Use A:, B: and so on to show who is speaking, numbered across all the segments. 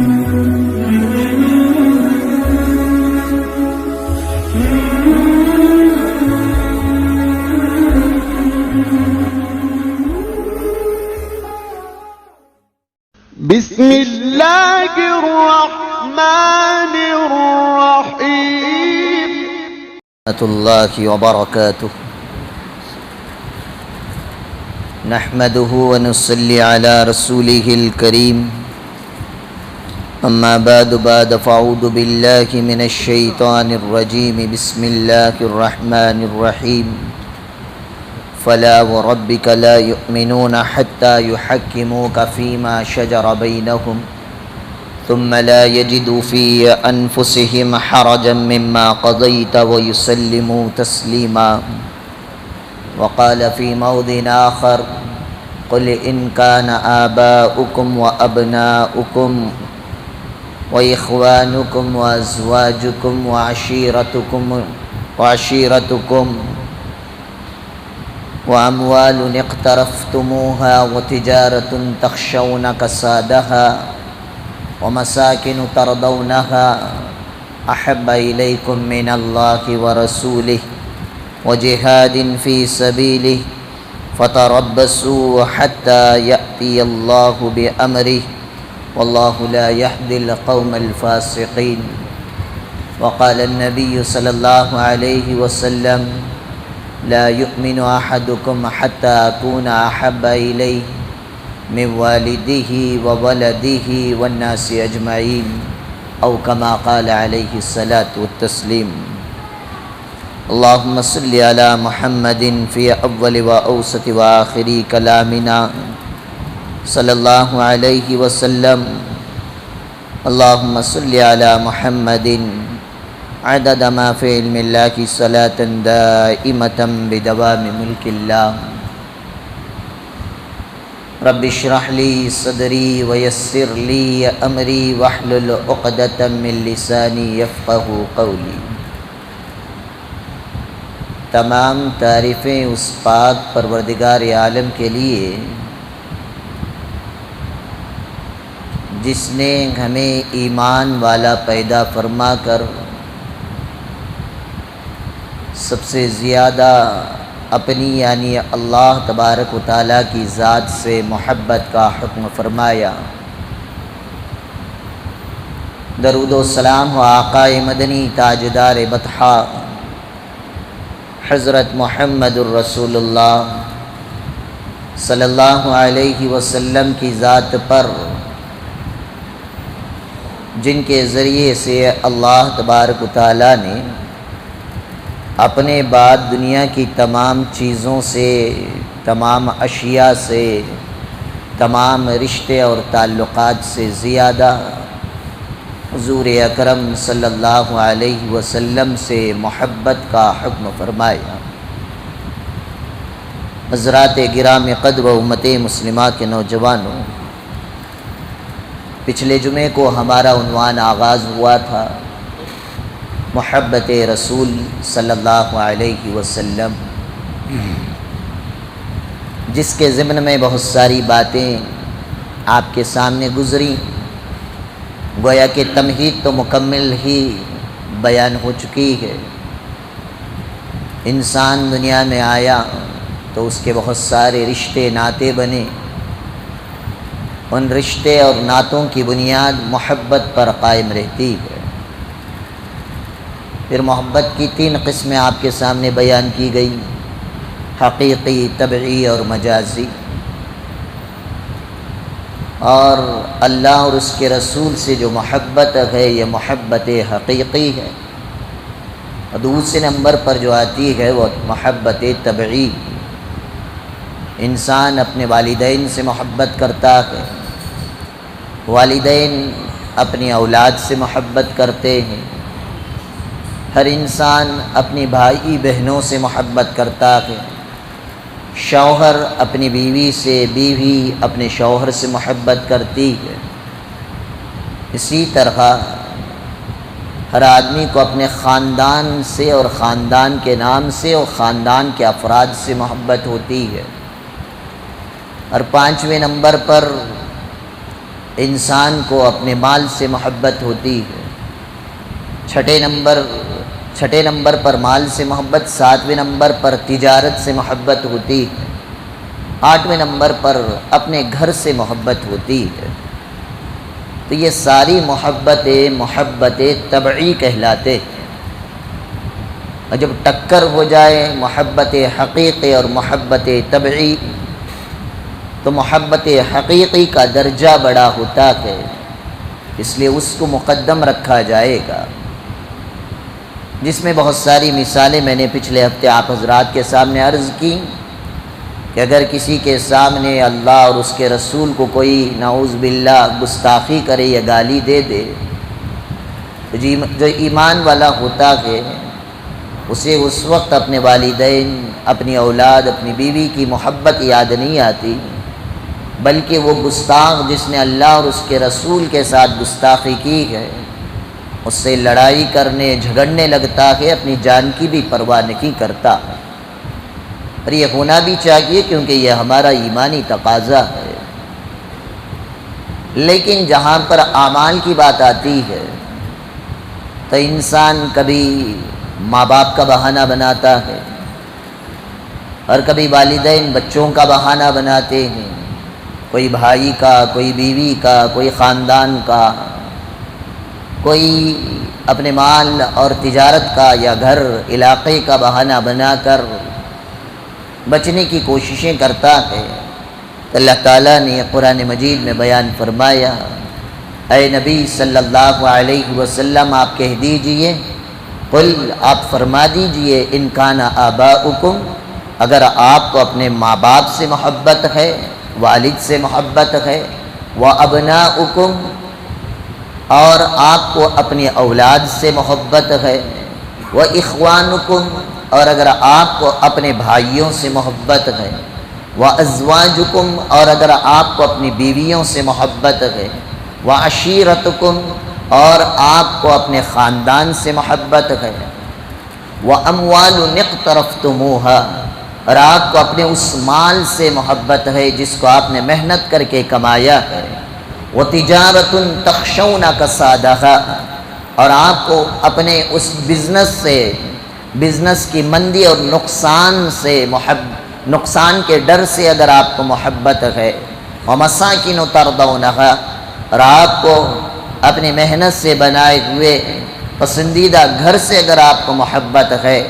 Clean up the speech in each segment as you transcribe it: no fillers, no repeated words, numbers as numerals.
A: بسم اللہ الرحمن الرحیم
B: ورحمۃ اللہ وبرکاتہ نحمده ونصلي على رسوله الكريم اما بعد فاعوذ بالله من الشيطان الرجيم بسم الله الرحمن الرحيم فلا وربك لا يؤمنون حتى يحكموك فيما شجر بينهم ثم لا يجدوا في أنفسهم حرجا مما قضيت ويسلموا تسليما وقال في موضع آخر قل إن كان آباؤكم وأبناؤكم وإخوانكم وأزواجكم وعشيرتكم وأموال اقترفتموها وتجارة تخشون كسادها ومساكن ترضونها أحب إليكم من الله ورسوله وجهاد في سبيله فتربصوا حتى يأتي الله بأمره والله لا يهدي القوم الفاسقين وقال النبي صلى الله عليه وسلم لا يؤمن أحدكم حتى أكون أحب إليه من والده وولده والناس أجمعين أو كما قال عليه الصلاة والتسليم اللهم صل على محمد في أول وأوسط وآخر كلامنا صلى الله عليه وسلم اللهم صل على محمد عدد ما في علم الله صلاة دائمة بدوام ملك الله رب اشرح لي صدري ويسر لي أمري واحلل عقدة من لساني يفقه قولي تمام تعریفیں اس پاک پروردگار عالم کے لیے جس نے ہمیں ایمان والا پیدا فرما کر سب سے زیادہ اپنی یعنی اللہ تبارک و تعالیٰ کی ذات سے محبت کا حکم فرمایا۔ درود و سلام و آقا مدنی تاجدار بطحا حضرت محمد الرسول اللہ صلی اللہ علیہ وسلم کی ذات پر، جن کے ذریعے سے اللہ تبارک و تعالیٰ نے اپنے بعد دنیا کی تمام چیزوں سے، تمام اشیاء سے، تمام رشتے اور تعلقات سے زیادہ حضور اکرم صلی اللہ علیہ وسلم سے محبت کا حکم فرمایا۔ حضرات گرام قدر و امت مسلمہ کے نوجوانوں، پچھلے جمعے کو ہمارا عنوان آغاز ہوا تھا محبت رسول صلی اللہ علیہ وسلم، جس کے ضمن میں بہت ساری باتیں آپ کے سامنے گزری۔ گویا کہ تمہید تو مکمل ہی بیان ہو چکی ہے۔ انسان دنیا میں آیا تو اس کے بہت سارے رشتے ناطے بنے، ان رشتے اور نعتوں کی بنیاد محبت پر قائم رہتی ہے۔ پھر محبت کی 3 قسمیں آپ کے سامنے بیان کی گئی، حقیقی، طبعی اور مجازی۔ اور اللہ اور اس کے رسول سے جو محبت ہے یہ محبت حقیقی ہے، اور دوسرے نمبر پر جو آتی ہے وہ محبت طبعی۔ انسان اپنے والدین سے محبت کرتا ہے، والدین اپنی اولاد سے محبت کرتے ہیں، ہر انسان اپنی بھائی بہنوں سے محبت کرتا ہے، شوہر اپنی بیوی سے، بیوی اپنے شوہر سے محبت کرتی ہے۔ اسی طرح ہر آدمی کو اپنے خاندان سے اور خاندان کے نام سے اور خاندان کے افراد سے محبت ہوتی ہے۔ اور 5ویں نمبر پر انسان کو اپنے مال سے محبت ہوتی ہے، چھٹے نمبر پر مال سے محبت، 7ویں نمبر پر تجارت سے محبت ہوتی ہے، 8ویں نمبر پر اپنے گھر سے محبت ہوتی ہے۔ تو یہ ساری محبت طبعی کہلاتے ہیں۔ اور جب ٹکر ہو جائے محبت حقیقی اور محبت طبعی تو محبت حقیقی کا درجہ بڑا ہوتا ہے، اس لیے اس کو مقدم رکھا جائے گا، جس میں بہت ساری مثالیں میں نے پچھلے ہفتے آپ حضرات کے سامنے عرض کی کہ اگر کسی کے سامنے اللہ اور اس کے رسول کو کوئی نعوذ باللہ گستاخی کرے یا گالی دے دے تو جو ایمان والا ہوتا ہے اسے اس وقت اپنے والدین، اپنی اولاد، اپنی بیوی کی محبت یاد نہیں آتی، بلکہ وہ گستاخ جس نے اللہ اور اس کے رسول کے ساتھ گستاخی کی ہے اس سے لڑائی کرنے جھگڑنے لگتا ہے، اپنی جان کی بھی پرواہ نہیں کرتا۔ اور یہ ہونا بھی چاہیے کیونکہ یہ ہمارا ایمانی تقاضا ہے۔ لیکن جہاں پر اعمال کی بات آتی ہے تو انسان کبھی ماں باپ کا بہانہ بناتا ہے اور کبھی والدین بچوں کا بہانہ بناتے ہیں، کوئی بھائی کا، کوئی بیوی کا، کوئی خاندان کا، کوئی اپنے مال اور تجارت کا یا گھر علاقے کا بہانہ بنا کر بچنے کی کوششیں کرتا ہے۔ اللہ تعالیٰ نے قرآن مجید میں بیان فرمایا، اے نبی صلی اللہ علیہ وسلم آپ کہہ دیجئے، قل آپ فرما دیجئے، ان کان آباؤکم، اگر آپ کو اپنے ماں باپ سے محبت ہے، والد سے محبت ہے، وابناؤکم، اور آپ کو اپنی اولاد سے محبت ہے، واخوانکم، اور اگر آپ کو اپنے بھائیوں سے محبت ہے، وازواجکم، اور اگر آپ کو اپنی بیویوں سے محبت ہے، وعشیرتکم، اور آپ کو اپنے خاندان سے محبت ہے، واموال اقترفتموها، اور آپ کو اپنے اس مال سے محبت ہے جس کو آپ نے محنت کر کے کمایا ہے، وتجارۃ تخشون کسادها، اور آپ کو اپنے اس بزنس کی مندی اور نقصان کے ڈر سے اگر آپ کو محبت ہے، ومساکن ترضونها، اور آپ کو اپنی محنت سے بنائے ہوئے پسندیدہ گھر سے اگر آپ کو محبت ہے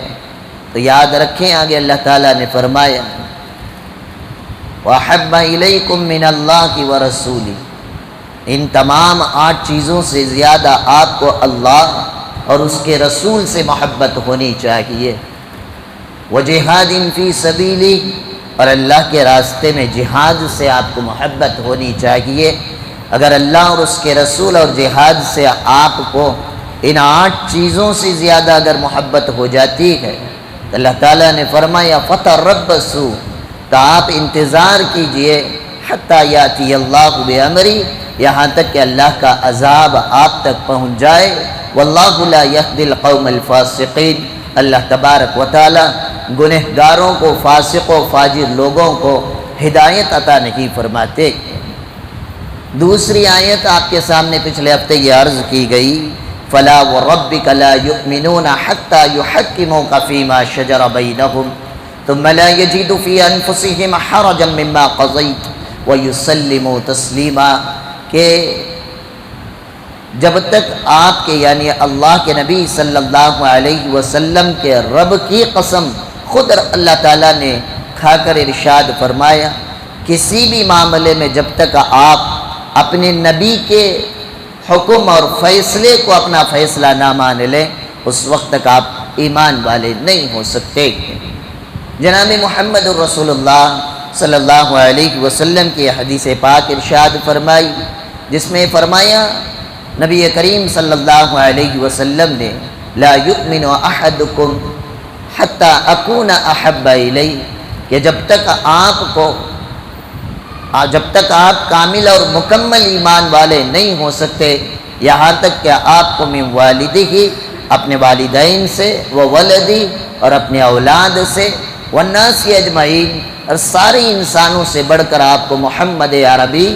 B: تو یاد رکھیں آگے اللہ تعالیٰ نے فرمایا وَأَحَبَّ إِلَيْكُم مِّنَ اللَّهِ وَرَسُولِهِ، ان تمام 8 چیزوں سے زیادہ آپ کو اللہ اور اس کے رسول سے محبت ہونی چاہیے، وَجِهَادٍ فِي سَبِيلِهِ، اور اللہ کے راستے میں جہاد سے آپ کو محبت ہونی چاہیے۔ اگر اللہ اور اس کے رسول اور جہاد سے آپ کو ان 8 چیزوں سے زیادہ اگر محبت ہو جاتی ہے تو اللہ تعالیٰ نے فرمایا فَتَرَبَّصُوا، تو آپ انتظار کیجئے حَتَّى يَأْتِيَ اللَّهُ بِأَمْرِهِ، یہاں تک کہ اللہ کا عذاب آپ تک پہنچ جائے۔ وَاللَّهُ لَا يَهْدِي الْقَوْمَ الْفَاسِقِينَ، اللہ تبارک و تعالی گنہگاروں کو، فاسق و فاجر لوگوں کو ہدایت عطا نہیں فرماتے۔ دوسری آیت آپ کے سامنے پچھلے ہفتے یہ عرض کی گئی، فَلَا وَرَبِّكَ لَا يُؤْمِنُونَ حَتَّى يُحَكِّمُوكَ فِي مَا شَجَرَ بَيْنَهُمْ ثُمَّ لَا يَجِدُوا فِي أَنفُسِهِمْ حَرَجًا مِّمَّا قَضَيْتَ وَيُسَلِّمُوا تَسْلِيمًا، کہ جب تک آپ کے یعنی اللہ کے نبی صلی اللہ علیہ وسلم کے رب کی قسم خود اللہ تعالیٰ نے کھا کر ارشاد فرمایا، کسی بھی معاملے میں جب تک آپ اپنے نبی کے حکم اور فیصلے کو اپنا فیصلہ نہ مان لیں اس وقت تک آپ ایمان والے نہیں ہو سکتے۔ جناب محمد الرسول اللہ صلی اللہ علیہ وسلم کی حدیث پاک ارشاد فرمائی، جس میں فرمایا نبی کریم صلی اللہ علیہ وسلم نے لا یؤمن احدکم حتی اکون احب الیہ، کہ جب تک آپ کامل اور مکمل ایمان والے نہیں ہو سکتے یہاں تک کہ آپ کو من والدہ، اپنے والدین سے، وولدی، اور اپنے اولاد سے، والناس اجمعین، اور سارے انسانوں سے بڑھ کر آپ کو محمد عربی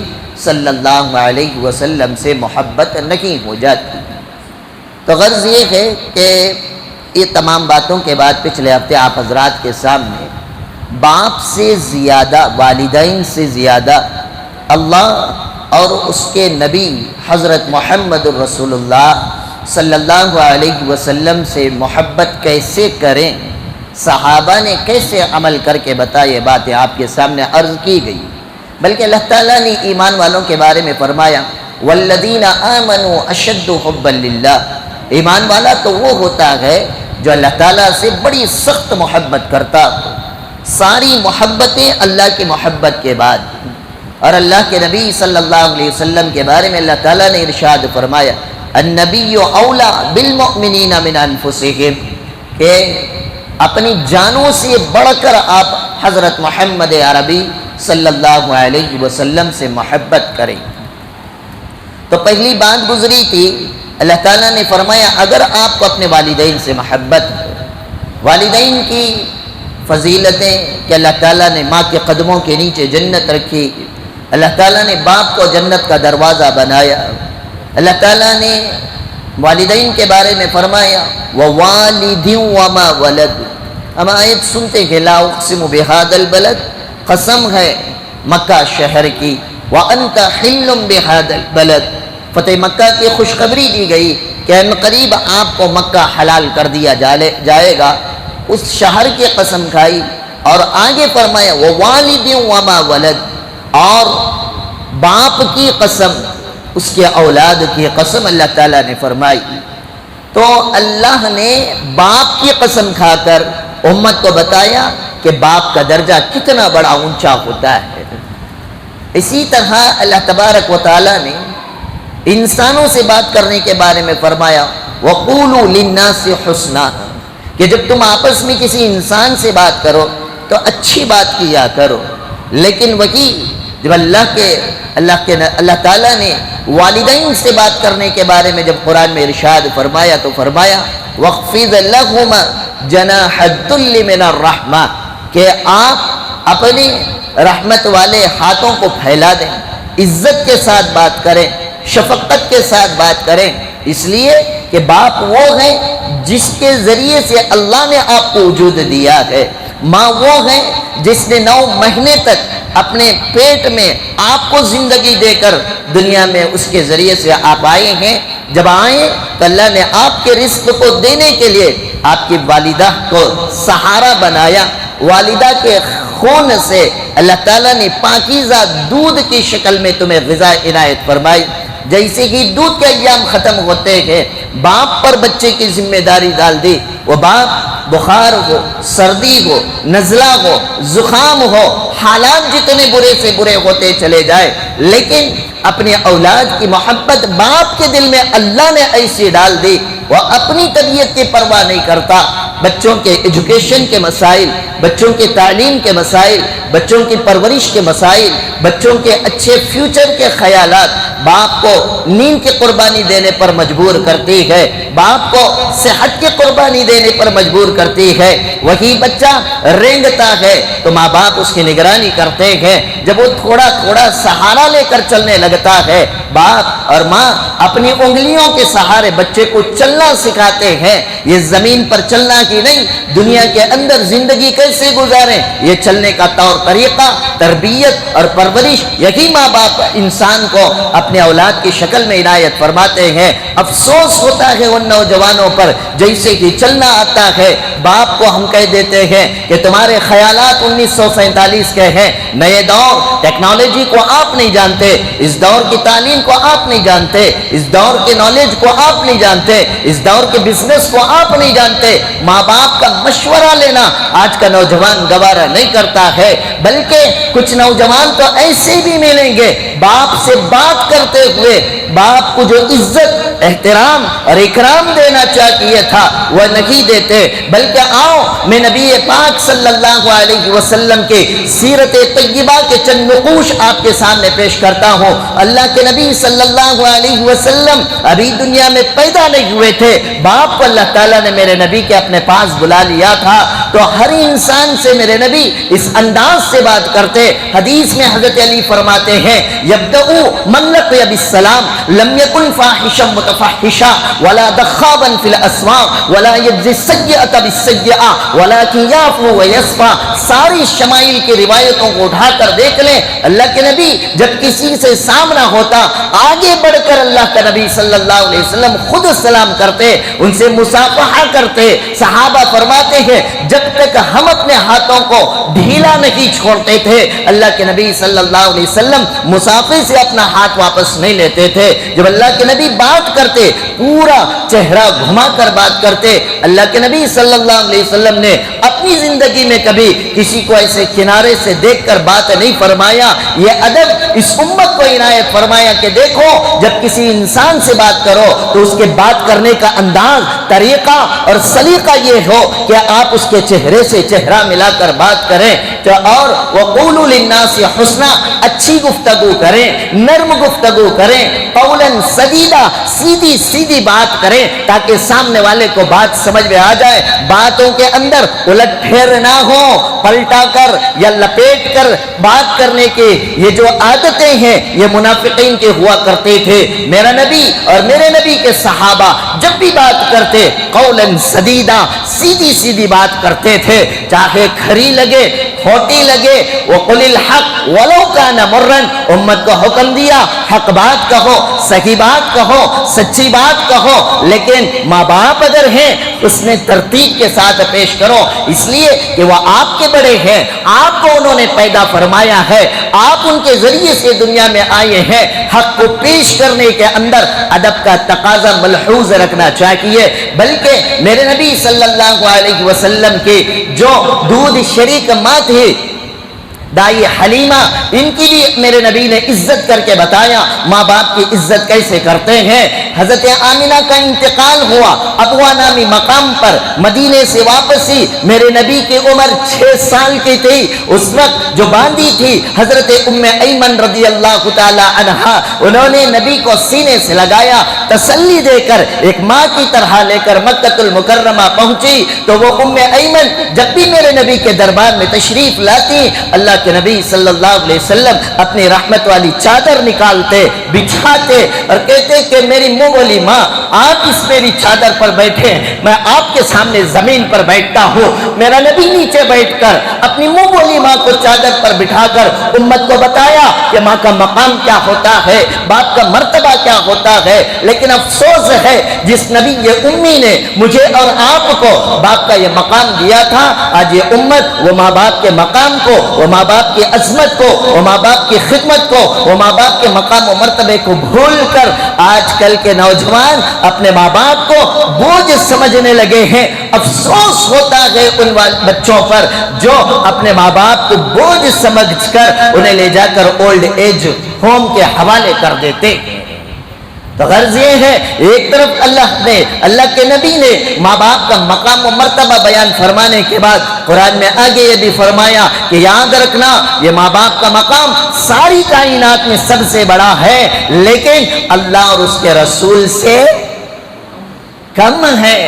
B: صلی اللہ علیہ وسلم سے محبت نہیں ہو جاتی۔ تو غرض یہ ہے کہ یہ تمام باتوں کے بعد پچھلے ہفتے آپ حضرات کے سامنے باپ سے زیادہ، والدین سے زیادہ اللہ اور اس کے نبی حضرت محمد الرسول اللہ صلی اللہ علیہ وسلم سے محبت کیسے کریں، صحابہ نے کیسے عمل کر کے بتائے باتیں آپ کے سامنے عرض کی گئی۔ بلکہ اللہ تعالیٰ نے ایمان والوں کے بارے میں فرمایا والذین آمنوا اشد حبا للہ، ایمان والا تو وہ ہوتا ہے جو اللہ تعالیٰ سے بڑی سخت محبت کرتا ہو۔ ساری محبتیں اللہ کی محبت کے بعد، اور اللہ کے نبی صلی اللہ علیہ وسلم کے بارے میں اللہ تعالیٰ نے ارشاد فرمایا النبی اولا بالمؤمنین من انفسہم، کہ اپنی جانوں سے بڑھ کر آپ حضرت محمد عربی صلی اللہ علیہ وسلم سے محبت کریں۔ تو پہلی بات گزری تھی، اللہ تعالیٰ نے فرمایا اگر آپ کو اپنے والدین سے محبت ہے، والدین کی فضیلتیں کہ اللہ تعالیٰ نے ماں کے قدموں کے نیچے جنت رکھی، اللہ تعالیٰ نے باپ کو جنت کا دروازہ بنایا، اللہ تعالیٰ نے والدین کے بارے میں فرمایا وَوَالِدٍ وَمَا وَلَدٍ۔ ہم آیت سنتے ہیں لا اقسم بهذا البلد، قسم ہے مکہ شہر کی، وَأَنْتَ حِلٌّ بِهَذَا البلد، فتح مکہ کی خوشخبری دی گئی کہ ان قریب آپ کو مکہ حلال کر دیا جائے گا، اس شہر کی قسم کھائی، اور آگے فرمایا وَوَالِدٍ وَمَا وَلَدٍ، اور باپ کی قسم، اس کے اولاد کی قسم اللہ تعالیٰ نے فرمائی۔ تو اللہ نے باپ کی قسم کھا کر امت کو بتایا کہ باپ کا درجہ کتنا بڑا اونچا ہوتا ہے۔ اسی طرح اللہ تبارک و تعالیٰ نے انسانوں سے بات کرنے کے بارے میں فرمایا وَقُولُوا لِلنَّاسِ حُسْنًا، کہ جب تم آپس میں کسی انسان سے بات کرو تو اچھی بات کیا کرو، لیکن وہی جب اللہ تعالیٰ نے والدین سے بات کرنے کے بارے میں جب قرآن میں ارشاد فرمایا تو فرمایا وَاخْفِضْ لَهُمَا جَنَاحَ الذُّلِّ مِنَ الرَّحْمَةِ، کہ آپ اپنے رحمت والے ہاتھوں کو پھیلا دیں، عزت کے ساتھ بات کریں، شفقت کے ساتھ بات کریں، اس لیے کہ باپ وہ ہے جس کے ذریعے سے اللہ نے آپ کو وجود دیا ہے، ماں وہ ہے جس نے 9 مہینے تک اپنے پیٹ میں آپ کو زندگی دے کر دنیا میں اس کے ذریعے سے آپ آئے ہیں۔ جب آئے تو اللہ نے آپ کے رزق کو دینے کے لیے آپ کی والدہ کو سہارا بنایا، والدہ کے خون سے اللہ تعالیٰ نے پاکیزہ دودھ کی شکل میں تمہیں غذا عنایت فرمائی۔ جیسے ہی دودھ کے ایام ختم ہوتے ہیں باپ پر بچے کی ذمہ داری ڈال دی، وہ باپ بخار ہو، سردی ہو، نزلہ ہو، زخام ہو، حالات جتنے برے سے برے ہوتے چلے جائے، لیکن اپنے اولاد کی محبت باپ کے دل میں اللہ نے ایسی ڈال دی، وہ اپنی طبیعت کی پرواہ نہیں کرتا۔ بچوں کے ایجوکیشن کے مسائل، بچوں کے تعلیم کے مسائل، بچوں کی پرورش کے مسائل، بچوں کے اچھے فیوچر کے خیالات باپ کو نیند کی قربانی دینے پر مجبور کرتی ہے، باپ کو صحت کی قربانی دینے پر مجبور کرتی ہے۔ وہی بچہ رینگتا ہے تو ماں باپ اس کی نگرانی کرتے ہیں، جب وہ تھوڑا تھوڑا سہارا لے کر چلنے لگتا ہے باپ اور ماں اپنی انگلیوں کے سہارے بچے کو چلنا سکھاتے ہیں، یہ زمین پر چلنا کی نہیں، دنیا کے اندر زندگی کیسے گزاریں یہ چلنے کا طور طریقہ، تربیت اور پرورش یہی ماں باپ انسان کو اپنے اولاد کی شکل میں عنایت فرماتے ہیں۔ افسوس ہوتا ہے ان نوجوانوں پر جیسے ہی چلنا آتا ہے باپ کو ہم کہہ دیتے ہیں کہ تمہارے خیالات 1947 کے ہیں، نئے دور ٹیکنالوجی کو آپ نہیں جانتے، اس دور کی تعلیم کو آپ نہیں جانتے، اس دور کے نالج کو آپ نہیں جانتے، اس دور کے بزنس کو آپ نہیں جانتے۔ ماں باپ کا مشورہ لینا آج کا نوجوان گوارا نہیں کرتا ہے، بلکہ کچھ نوجوان تو ایسے بھی ملیں گے باپ سے بات کرتے ہوئے باپ کو جو عزت احترام اور اکرام دینا چاہیے تھا وہ نہیں دیتے، بلکہ آؤ میں نبی پاک صلی اللہ علیہ وسلم کے سیرت طیبہ کے چند نقوش آپ کے سامنے پیش کرتا ہوں۔ اللہ کے نبی صلی اللہ علیہ وسلم ابھی دنیا میں پیدا نہیں ہوئے تھے، باپ کو اللہ تعالیٰ نے میرے نبی کے اپنے پاس بلا لیا تھا، تو ہر انسان سے میرے نبی اس انداز سے بات کرتے۔ حدیث میں حضرت علی فرماتے ہیں یبدأ من لقی بالسلام لم یکن فاحشا متفحشا ولا دخابا فی الاسواق ولا یجزی السیئۃ بالسیئۃ ولکن یعفو ویصفح۔ ساری شمائل کی روایتوں کو اٹھا کر دیکھ لیں، اللہ کے نبی جب کسی سے سامنا ہوتا آگے بڑھ کر اللہ کا نبی صلی اللہ علیہ وسلم خود سلام کرتے، ان سے مصافحہ کرتے۔ صحابہ فرماتے ہیں جب تک ہم اپنے ہاتھوں کو ڈھیلا نہیں چھوڑتے تھے اللہ کے نبی صلی اللہ علیہ وسلم مسافر سے اپنا ہاتھ واپس نہیں لیتے تھے۔ جب اللہ کے نبی بات کرتے پورا چہرہ گھما کر بات کرتے۔ اللہ کے نبی صلی اللہ علیہ وسلم نے اپنی زندگی میں کبھی کسی کو ایسے کنارے سے دیکھ کر بات نہیں فرمایا۔ یہ ادب اس امت کو عنایت فرمایا کہ دیکھو جب کسی انسان سے بات کرو تو اس کے بات کرنے کا انداز، طریقہ اور سلیقہ یہ ہو کہ آپ اس کے چہرے سے چہرہ ملا کر بات کریں، اور وَقُولُوا لِلنَّاسِ حُسْنًا، اچھی گفتگو کریں، نرم گفتگو کریں، قولاً سدیدہ، سیدھی سیدھی بات کریں تاکہ سامنے والے کو بات سمجھ میں آ جائے۔ باتوں کے اندر الٹ پھیر نہ ہو، پلٹا کر یا لپیٹ کر بات کرنے کے یہ جو عادتیں ہیں یہ منافقین کے ہوا کرتے تھے۔ میرا نبی اور میرے نبی کے صحابہ جب بھی بات کرتے قولاً سدیدہ، سیدھی سیدھی بات کرتے تھے، چاہے کھری لگے کھوٹی لگے۔ وَقُلِ الْحَقِّ وَلَوْ كَانَ مُرًّا، امت کو حکم دیا حق بات کہو، صحیح بات کہو، سچی بات کہو، لیکن ماں باپ اگر ہیں اس میں ترتیب کے ساتھ پیش کرو، اس لیے کہ وہ آپ کے بڑے ہیں، آپ کو انہوں نے پیدا فرمایا ہے، آپ ان کے ذریعے سے دنیا میں آئے ہیں۔ حق کو پیش کرنے کے اندر ادب کا تقاضا ملحوظ رکھنا چاہیے۔ بلکہ میرے نبی صلی اللہ علیہ وسلم کی جو دودھ شریک ماں تھی دائی حلیمہ، ان کی بھی میرے نبی نے عزت کر کے بتایا ماں باپ کی عزت کیسے کرتے ہیں۔ حضرت آمنہ کا انتقال ہوا ابوا نامی مقام پر، مدینے سے واپسی میرے نبی کی عمر 6 سال کی تھی۔ اس وقت جو باندھی تھی حضرت ام ایمن رضی اللہ تعالی عنہا، انہوں نے نبی کو سینے سے لگایا، تسلی دے کر ایک ماں کی طرح لے کر مکہ المکرمہ پہنچی۔ تو وہ ام ایمن جب بھی میرے نبی کے دربار میں تشریف لاتی، اللہ کے نبی صلی اللہ علیہ وسلم اپنی رحمت والی چادر نکالتے، بچھاتے اور کہتے کہ میری منہ بولی ماں آپ اس میری چادر پر بیٹھے، میں آپ کے سامنے زمین پر بیٹھتا ہوں۔ میرا نبی نیچے بیٹھ کر اپنی منہ بولی ماں کو چادر پر بٹھا کر امت کو بتایا کہ ماں کا مقام کیا ہوتا ہے، باپ کا مرتبہ کیا ہوتا ہے۔ لیکن افسوس ہے جس نبی یہ امی نے مجھے اور آپ کو باپ کا یہ مقام دیا تھا، آج یہ امت وہ ماں باپ کے مقام کو، وہ ماں باپ کی عظمت کو، وہ ماں باپ کی خدمت کو، وہ ماں باپ کے مقام و مرتبے کو بھول کر آج کل کے نوجوان اپنے ماں باپ کو بوجھ سمجھنے لگے ہیں۔ افسوس ہوتا ہے ان بچوں پر جو اپنے ماں باپ کو بوجھ سمجھ کر انہیں لے جا کر اولڈ ایج ہوم کے حوالے کر دیتے۔ تو غرض یہ ہے ایک طرف اللہ کے نبی نے ماں باپ کا مقام و مرتبہ بیان فرمانے کے بعد قرآن میں آگے یہ بھی فرمایا کہ یاد رکھنا یہ ماں باپ کا مقام ساری کائنات میں سب سے بڑا ہے، لیکن اللہ اور اس کے رسول سے کم ہے۔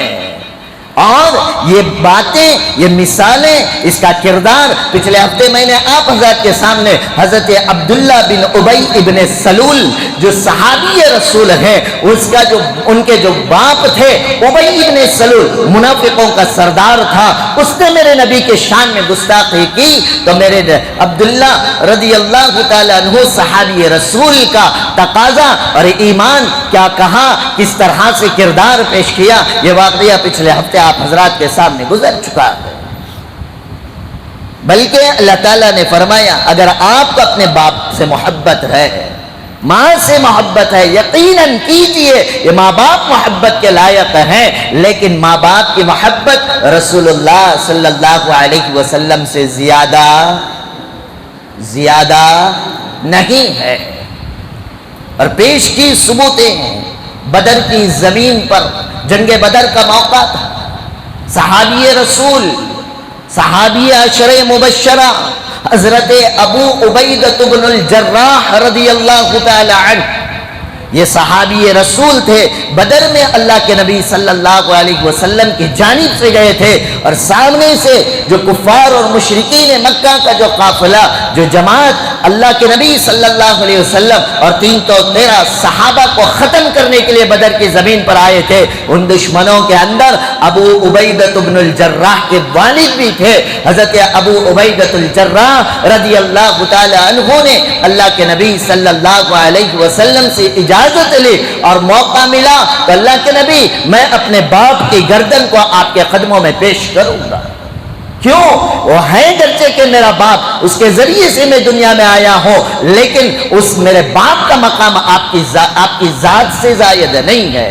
B: اور یہ باتیں، یہ مثالیں، اس کا کردار پچھلے ہفتے میں نے آپ حضرات کے سامنے حضرت عبداللہ بن ابی ابن سلول جو صحابی رسول ہیں، اس کا جو ان کے جو باپ تھے ابی ابن سلول منافقوں کا سردار تھا، اس نے میرے نبی کے شان میں گستاخی کی تو میرے عبداللہ رضی اللہ تعالیٰ عنہ صحابی رسول کا تقاضا اور ایمان کیا کہا، کس طرح سے کردار پیش کیا، یہ واقعہ پچھلے ہفتے آپ حضرات کے سامنے گزر چکا ہے۔ بلکہ اللہ تعالیٰ نے فرمایا اگر آپ کو اپنے باپ سے محبت ہے، ماں سے محبت ہے، یقیناً کیجئے، یہ ماں باپ محبت کے لائق ہیں، لیکن ماں باپ کی محبت رسول اللہ صلی اللہ علیہ وسلم سے زیادہ نہیں ہے۔ اور پیش کی ثبوتیں ہیں۔ بدر کی زمین پر جنگ بدر کا موقع تھا، صحابی رسول، صحابی عشرہ مبشرہ حضرت ابو عبیدہ بن الجراح رضی اللہ تعالی عنہ، یہ صحابی رسول تھے، بدر میں اللہ کے نبی صلی اللہ علیہ وسلم کی جانب سے گئے تھے، اور سامنے سے جو کفار اور مشرکین مکہ کا جو قافلہ، جو جماعت اللہ کے نبی صلی اللہ علیہ وسلم اور 313 صحابہ کو ختم کرنے کے لیے بدر کی زمین پر آئے تھے، ان دشمنوں کے اندر ابو عبیدہ بن الجراح کے والد بھی تھے۔ حضرت ابو عبیدہ الجراح رضی اللہ تعالی عنہ نے اللہ کے نبی صلی اللہ علیہ وسلم سے اجازت لی اور موقع ملا تو اللہ کے نبی میں اپنے باپ کی گردن کو آپ کے قدموں میں پیش کروں گا۔ کیوں؟ وہ ہے گرچہ کہ میرا باپ، اس کے ذریعے سے میں دنیا میں آیا ہوں، لیکن اس میرے باپ کا مقام آپ کی ذات سے زائد نہیں ہے۔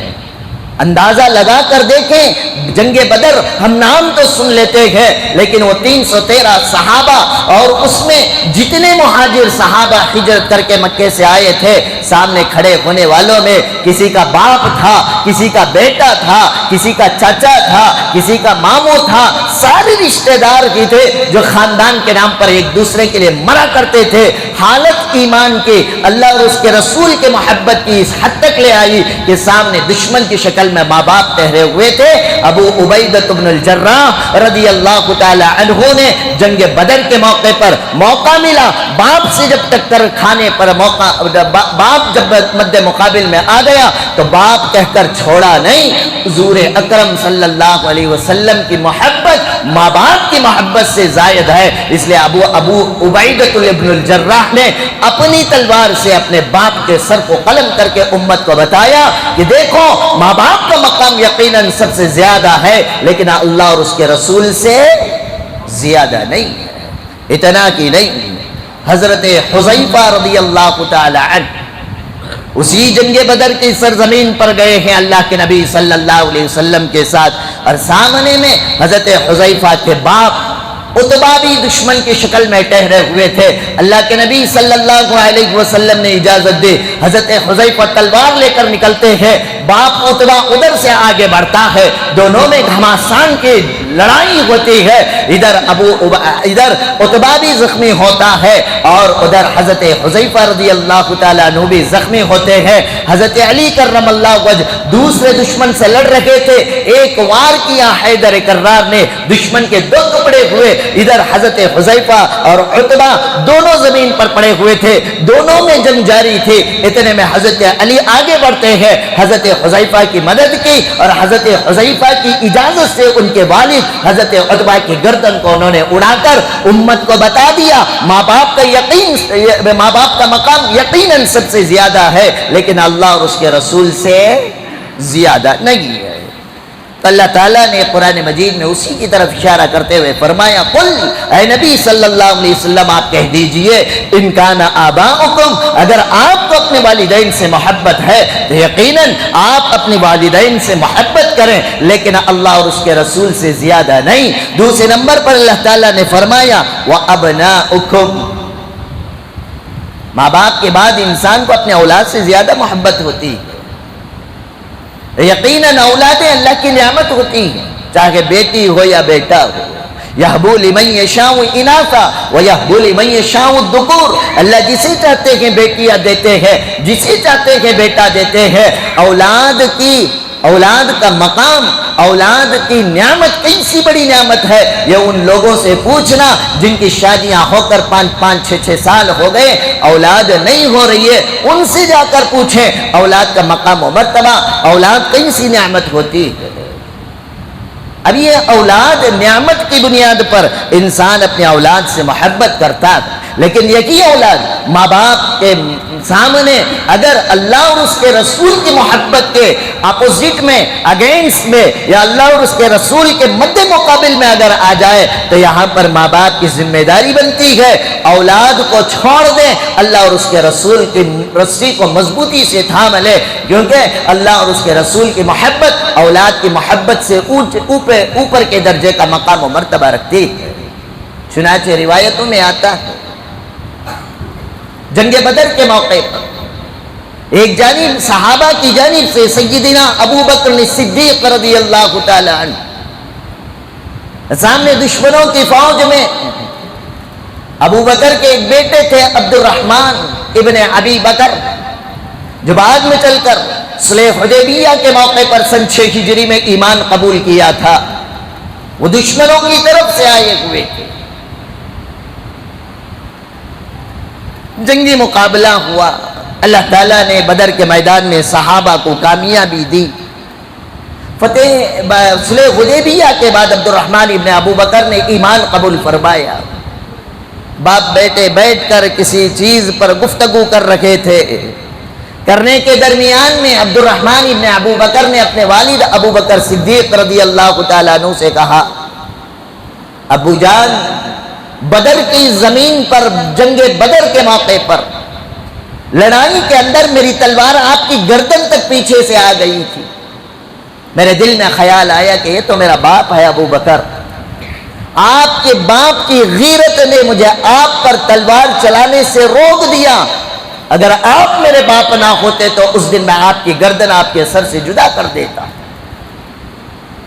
B: اندازہ لگا کر دیکھیں، جنگ بدر ہم نام تو سن لیتے ہیں، لیکن وہ 313 صحابہ اور اس میں جتنے مہاجر صحابہ ہجرت کر کے مکے سے آئے تھے، سامنے کھڑے ہونے والوں میں کسی کا باپ تھا، کسی کا بیٹا تھا، کسی کا چاچا تھا، کسی کا ماموں تھا، سارے رشتہ دار ہی تھے جو خاندان کے نام پر ایک دوسرے کے لیے مرا کرتے تھے۔ حالت ایمان کی اللہ اور اس کے رسول کے محبت کی اس حد تک لے آئی کہ سامنے دشمن کی شکل میں ماں باپ ٹھہرے ہوئے تھے۔ ابو عبیدہ بن الجراح رضی اللہ تعالی عنہ نے جنگ بدر کے موقع پر موقع ملا، باپ سے جب ٹکر کھانے پر موقع، باپ جب مد مقابل میں آ گیا تو باپ کہہ کر چھوڑا نہیں۔ حضور اکرم صلی اللہ علیہ وسلم کی محبت ماں باپ کی محبت سے زائد ہے، اس لیے ابو عبیدہ بن الجراح نے اپنی تلوار سے اپنے باپ کے سر کو قلم کر کے امت کو بتایا کہ دیکھو ماں باپ کا مقام یقیناً سب سے زیادہ ہے، لیکن اللہ اور اس کے رسول سے زیادہ نہیں ہے۔ اتنا کی نہیں، حضرت حذیفہ رضی اللہ تعالی عنہ اسی جنگ بدر کی سرزمین پر گئے ہیں اللہ کے نبی صلی اللہ علیہ وسلم کے ساتھ، اور سامنے میں حضرت حذیفہ کے باپ عتبہ بھی دشمن کی شکل میں ٹھہرے ہوئے تھے۔ اللہ کے نبی صلی اللہ علیہ وسلم نے اجازت دی، حضرت حذیفہ تلوار لے کر نکلتے ہیں، باپ عتبہ ادھر سے آگے بڑھتا ہے، دونوں میں گھماسان کی لڑائی ہوتی ہے، ادھر عتبہ بھی زخمی ہوتا ہے اور ادھر حضرت حذیفہ رضی اللہ تعالیٰ عنہ بھی زخمی ہوتے ہیں۔ حضرت علی کرم اللہ وجہ دوسرے دشمن سے لڑ رہے تھے، ایک وار کیا حیدر کرار نے، دشمن کے دو ٹکڑے ہوئے، ادھر حضرت حذیفہ اور عتبہ دونوں زمین پر پڑے ہوئے تھے، دونوں میں جنگ جاری تھی۔ اتنے میں حضرت علی آگے بڑھتے ہیں، حضرت حذیفہ کی مدد کی اور حضرت حذیفہ کی اجازت سے ان کے والد حضرت عتبہ کی گردن کو انہوں نے اڑا کر امت کو بتا دیا ماں باپ کا مقام یقیناً سب سے زیادہ ہے، لیکن اللہ اور اس کے رسول سے زیادہ نہیں ہے۔ اللہ تعالیٰ نے قرآن مجید میں اسی کی طرف اشارہ کرتے ہوئے فرمایا، قل اے نبی صلی اللہ علیہ وسلم آپ کہہ دیجئے، ان کان آباؤکم، اگر آپ کو اپنے والدین سے محبت ہے تو یقیناً آپ اپنے والدین سے محبت کریں، لیکن اللہ اور اس کے رسول سے زیادہ نہیں۔ دوسرے نمبر پر اللہ تعالیٰ نے فرمایا وَأَبْنَاؤُكُمْ، ماں باپ کے بعد انسان کو اپنے اولاد سے زیادہ محبت ہوتی ہے۔ یقیناً اولادیں اللہ کی نعمت ہوتی ہیں، چاہے بیٹی ہو یا بیٹا ہو۔ یَهْبُ لِمَن يَشَاءُ إِنَاثًا وَيَهْبُ لِمَن يَشَاءُ الذُّكُورَ، اللہ جسے چاہتے ہیں بیٹیاں دیتے ہیں، جسے چاہتے ہیں بیٹا دیتے ہیں۔ اولاد کا مقام، اولاد کی نعمت کیسی بڑی نعمت ہے، یہ ان لوگوں سے پوچھنا جن کی شادیاں ہو کر 5-5 6 سال ہو گئے، اولاد نہیں ہو رہی ہے، ان سے جا کر پوچھیں اولاد کا مقام و مرتبہ، اولاد کیسی نعمت ہوتی ہے۔ اب یہ اولاد نعمت کی بنیاد پر انسان اپنے اولاد سے محبت کرتا ہے، لیکن یہی اولاد ماں باپ کے سامنے اگر اللہ اور اس کے رسول کی محبت کے اپوزٹ میں، اگینسٹ میں، یا اللہ اور اس کے رسول کے مد مقابل میں اگر آ جائے تو یہاں پر ماں باپ کی ذمہ داری بنتی ہے اولاد کو چھوڑ دیں، اللہ اور اس کے رسول کی رسی کو مضبوطی سے تھام لے، کیونکہ اللہ اور اس کے رسول کی محبت اولاد کی محبت سے اوپر کے درجے کا مقام و مرتبہ رکھتی ہے۔ چنانچہ روایتوں میں آتا ہے جنگ بدر کے موقع پر ایک جانب صحابہ کی جانب سے سیدنا ابو بکر صدیق رضی اللہ تعالی عنہ سامنے دشمنوں کی فوج میں ابو بکر کے ایک بیٹے تھے عبد الرحمن ابن ابی بکر، جو بعد میں چل کر صلح حدیبیہ کے موقع پر سن 6 ہجری میں ایمان قبول کیا تھا، وہ دشمنوں کی طرف سے آئے ہوئے تھے۔ جنگی مقابلہ ہوا، اللہ تعالیٰ نے بدر کے میدان میں صحابہ کو کامیابی دی۔ فتح صلح حدیبیہ کے بعد عبد الرحمن ابن ابو بکر نے ایمان قبول فرمایا۔ باپ بیٹے بیٹھ کر کسی چیز پر گفتگو کر رہے تھے، کرنے کے درمیان میں عبد الرحمن ابن ابو بکر نے اپنے والد ابو بکر صدیق رضی اللہ تعالیٰ عنہ سے کہا، ابو جان، بدر کی زمین پر جنگ بدر کے موقع پر لڑائی کے اندر میری تلوار آپ کی گردن تک پیچھے سے آ گئی تھی۔ میرے دل میں خیال آیا کہ یہ تو میرا باپ ہے ابو بکر، آپ کے باپ کی غیرت نے مجھے آپ پر تلوار چلانے سے روک دیا، اگر آپ میرے باپ نہ ہوتے تو اس دن میں آپ کی گردن آپ کے سر سے جدا کر دیتا۔